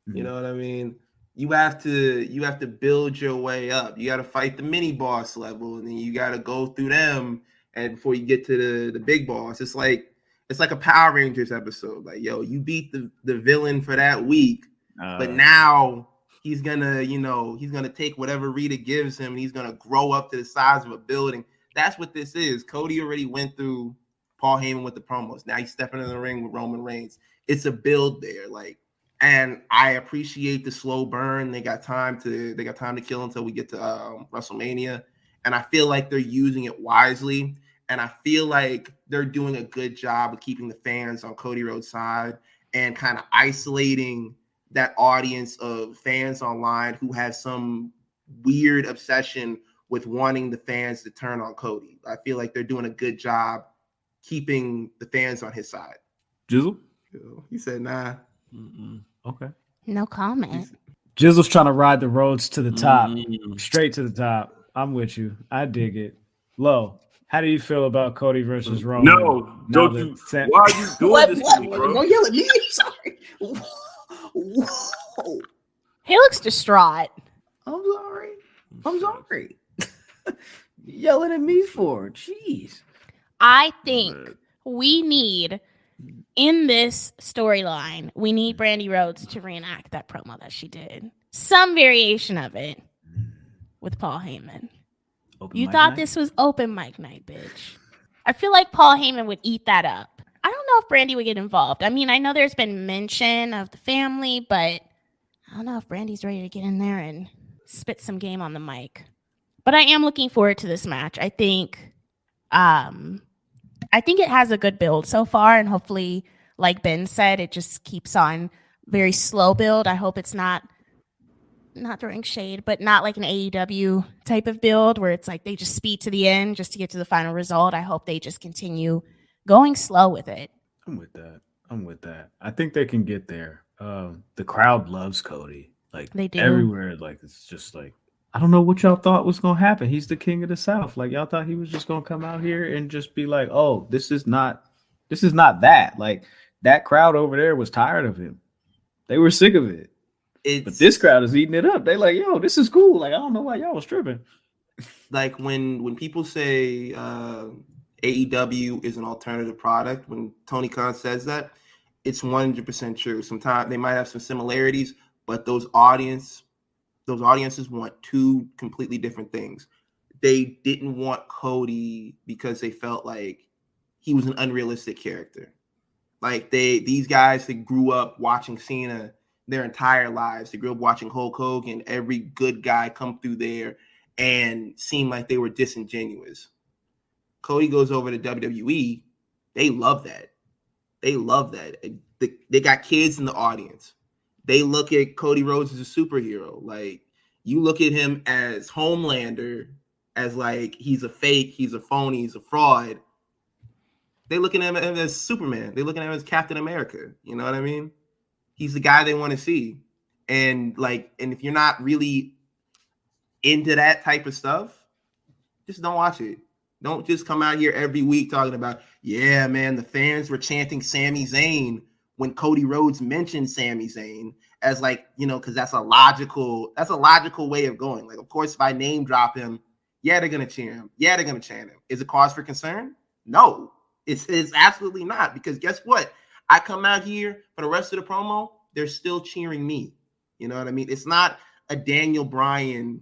Mm-hmm. You know what I mean? You have to build your way up. You got to fight the mini boss level, and then you got to go through them, and before you get to the big boss. It's like a Power Rangers episode. Like, yo, you beat the villain for that week, but now he's gonna take whatever Rita gives him, and he's gonna grow up to the size of a building. That's what this is. Cody already went through Paul Heyman with the promos. Now he's stepping in the ring with Roman Reigns. It's a build there, like. And I appreciate the slow burn. They got time to kill until we get to WrestleMania. And I feel like they're using it wisely. And I feel like they're doing a good job of keeping the fans on Cody Rhodes' side and kind of isolating that audience of fans online who have some weird obsession with wanting the fans to turn on Cody. I feel like they're doing a good job keeping the fans on his side. Jizzle? He said, nah. Okay. No comment. Jizzle's trying to ride the roads to the top, Mm. straight to the top. I'm with you. I dig it. Lo, how do you feel about Cody versus Roman? No, don't you? Why are you doing this to me, bro? Don't yell at me. I'm sorry. Whoa. He looks distraught. I'm sorry. Yelling at me for? Jeez. I think we need, in this storyline, we need Brandy Rhodes to reenact that promo that she did. Some variation of it with Paul Heyman. You thought this was open mic night, bitch. I feel like Paul Heyman would eat that up. I don't know if Brandy would get involved. I mean, I know there's been mention of the family, but I don't know if Brandy's ready to get in there and spit some game on the mic. But I am looking forward to this match. I think it has a good build so far, and hopefully, like Ben said, it just keeps on very slow build. I hope it's not throwing shade, but not like an AEW type of build where it's like they just speed to the end just to get to the final result. I hope they just continue going slow with it. I'm with that. I think they can get there. The crowd loves Cody. Like They do. everywhere. Like it's just like, I don't know what y'all thought was gonna happen. He's the king of the South. Like y'all thought he was just gonna come out here and just be like, oh, this is not that. Like that crowd over there was tired of him. They were sick of it. But this crowd is eating it up. They like, yo, this is cool. Like, I don't know why y'all was tripping. Like when people say AEW is an alternative product, when Tony Khan says that, it's 100% true. Sometimes they might have some similarities, but those audiences want two completely different things. They didn't want Cody because they felt like he was an unrealistic character. Like these guys that grew up watching Cena their entire lives. They grew up watching Hulk Hogan, every good guy come through there and seem like they were disingenuous. Cody goes over to WWE. They love that. They got kids in the audience. They look at Cody Rhodes as a superhero. Like you look at him as Homelander, as like he's a fake, he's a phony, he's a fraud. They look at him as Superman. They look at him as Captain America. You know what I mean? He's the guy they want to see. And if you're not really into that type of stuff, just don't watch it. Don't just come out here every week talking about, yeah, man, the fans were chanting Sami Zayn when Cody Rhodes mentioned Sami Zayn as because that's a logical way of going. Like, of course, if I name drop him, yeah, they're going to cheer him. Yeah, they're going to chant him. Is it cause for concern? No, it's absolutely not. Because guess what? I come out here for the rest of the promo, they're still cheering me. You know what I mean? It's not a Daniel Bryan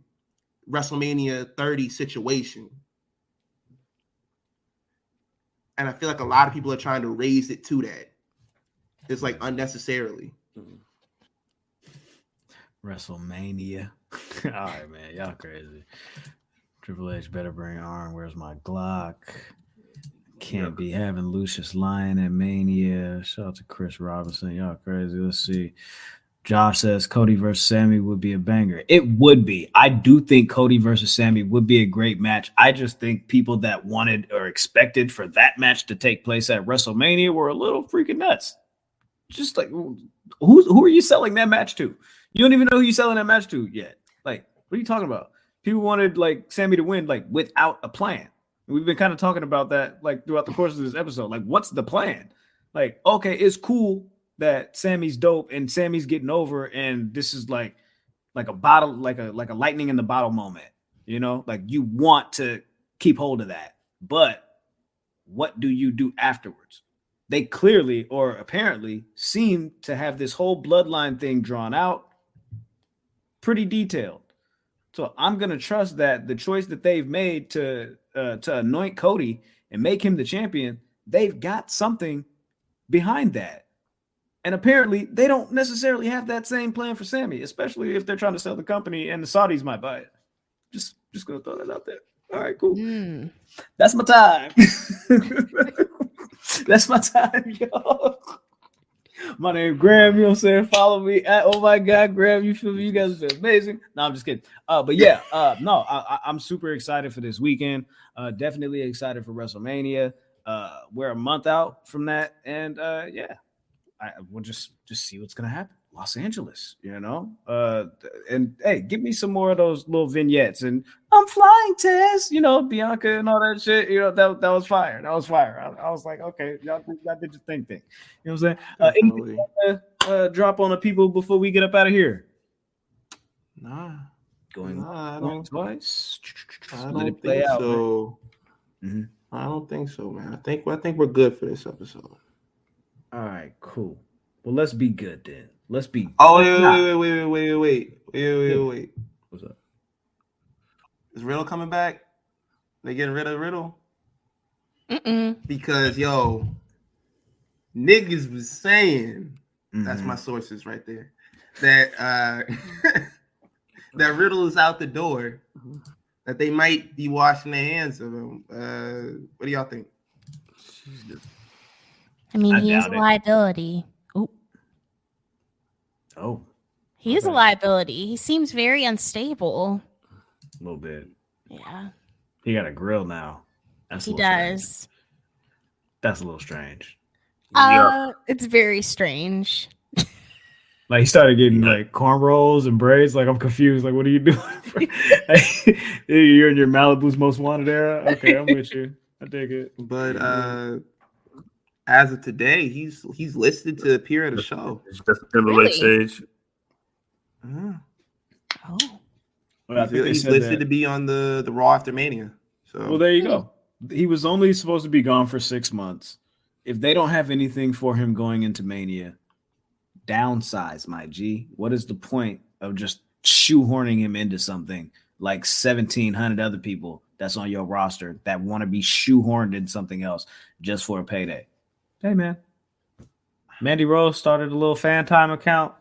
WrestleMania 30 situation. And I feel like a lot of people are trying to raise it to that. It's like unnecessarily. WrestleMania. All right, man. Y'all crazy. Triple H better bring Arn. Where's my Glock? Can't be having Lucius Lyon at Mania. Shout out to Chris Robinson. Y'all crazy. Let's see. Josh says Cody versus Sammy would be a banger. It would be. I do think Cody versus Sammy would be a great match. I just think people that wanted or expected for that match to take place at WrestleMania were a little freaking nuts. Just like, who are you selling that match to? You don't even know who you're selling that match to yet. Like, what are you talking about? People wanted like Sammy to win like without a plan. We've been kind of talking about that like throughout the course of this episode. Like, what's the plan? Like, okay, it's cool that Sammy's dope and Sammy's getting over, and this is like a bottle, like a lightning in the bottle moment. You know, like you want to keep hold of that, but what do you do afterwards? They clearly or apparently seem to have this whole bloodline thing drawn out, pretty detailed. So I'm gonna trust that the choice that they've made to anoint Cody and make him the champion, they've got something behind that. And apparently they don't necessarily have that same plan for Sammy, especially if they're trying to sell the company and the Saudis might buy it. Just gonna throw that out there. All right, cool. That's my time. That's my time, y'all. My name is Graham, you know what I'm saying? Follow me at Oh My God, Graham. You feel me? You guys have been amazing. No, I'm just kidding. But yeah, I'm super excited for this weekend. Definitely excited for WrestleMania. We're a month out from that. And yeah, we'll just see what's gonna happen. Los Angeles, and hey, give me some more of those little vignettes. And I'm flying, Tess, Bianca and all that shit. That was fire. That was fire. I was like, okay, y'all did your thing. You know what I'm saying? Anything drop on the people before we get up out of here? Nah. Going twice. I don't think so. Mm-hmm. I don't think so, man. I think we're good for this episode. All right, cool. Well, let's be good then. Let's be. Oh, wait. What's up? Is Riddle coming back? They getting rid of Riddle? Because niggas was saying, that's my sources right there, that that Riddle is out the door, that they might be washing their hands of him. What do y'all think? I mean, he is a liability. Oh. He is a liability. He seems very unstable. A little bit. Yeah. He got a grill now. He does. Strange. That's a little strange. It's very strange. Like he started getting like cornrows and braids. Like I'm confused. Like what are you doing? You're in your Malibu's Most Wanted era. Okay, I'm with you. I dig it. But as of today, he's listed to appear at a show. It's just in the late stage. Oh. Well, he's listed to be on the Raw after Mania. So well, there you go. He was only supposed to be gone for 6 months. If they don't have anything for him going into Mania, downsize, my G. What is the point of just shoehorning him into something like 1,700 other people that's on your roster that want to be shoehorned in something else just for a payday? Hey, man. Mandy Rose started a little fan time account.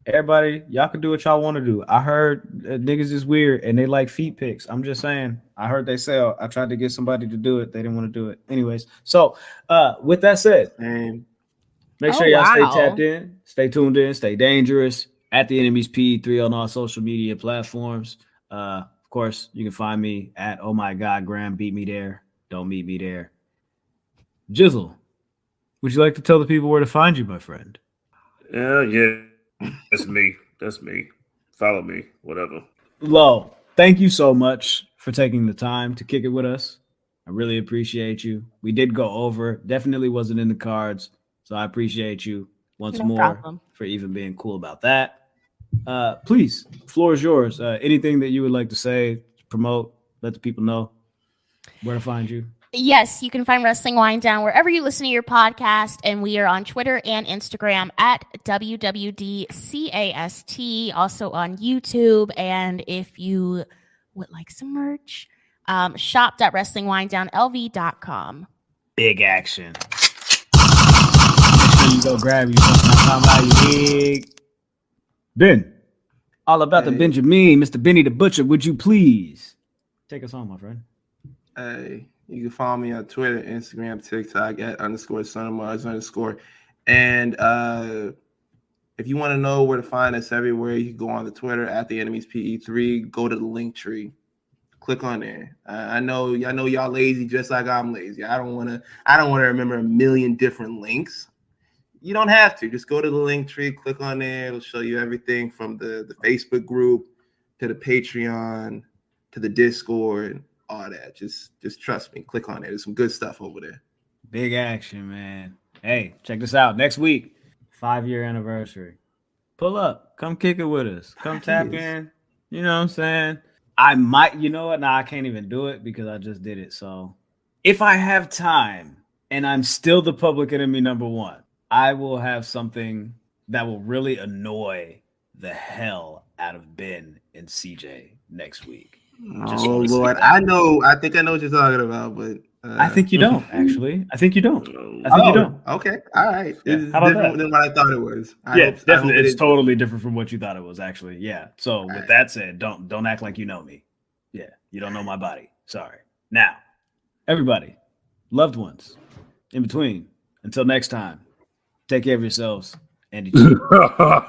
Everybody, y'all can do what y'all want to do. I heard niggas is weird and they like feet pics. I'm just saying. I heard they sell. I tried to get somebody to do it. They didn't want to do it. Anyways, so with that said, make sure y'all stay tapped in, stay tuned in, stay dangerous. At the Enemies P3 on all social media platforms. Of course, you can find me at Oh My God Graham. Beat me there. Don't meet me there. Jizzle, would you like to tell the people where to find you, my friend? Yeah. That's me. Follow me, whatever. Lo, thank you so much for taking the time to kick it with us. I really appreciate you. We did go over. Definitely wasn't in the cards. So I appreciate you once more for even being cool about that. Please, floor is yours. Anything that you would like to say, promote, let the people know where to find you. Yes, you can find Wrestling Winedown wherever you listen to your podcast, and we are on Twitter and Instagram at WWDCAST, also on YouTube. And if you would like some merch, shop.wrestlingwinedownlv.com. Big action. Make sure you go grab you something. Ben, all about the Benjamin, Mr. Benny the Butcher, would you please take us home, my friend? Hey. You can follow me on Twitter, Instagram, TikTok at _SonOfMars_. And if you want to know where to find us everywhere, you can go on the Twitter at the Enemies PE3. Go to the link tree, click on there. I know y'all lazy, just like I'm lazy. I don't want to remember a million different links. You don't have to. Just go to the link tree, click on there. It'll show you everything from the Facebook group to the Patreon to the Discord. All that. Just trust me. Click on it. There's some good stuff over there. Big action, man. Hey, check this out. Next week, 5-year anniversary. Pull up. Come kick it with us. Come tap in. You know what I'm saying? I might, you know what? Nah, I can't even do it because I just did it. So if I have time and I'm still the public enemy number one, I will have something that will really annoy the hell out of Ben and CJ next week. Oh Lord, I think I know what you're talking about, but I think you don't actually. I think you don't. You don't. Okay, all right. Yeah. It's different than what I thought it was. Definitely. It's totally different from what you thought it was. Actually, yeah. So with that said, don't act like you know me. Yeah, you don't know my body. Sorry. Now, everybody, loved ones, in between. Until next time, take care of yourselves and each other.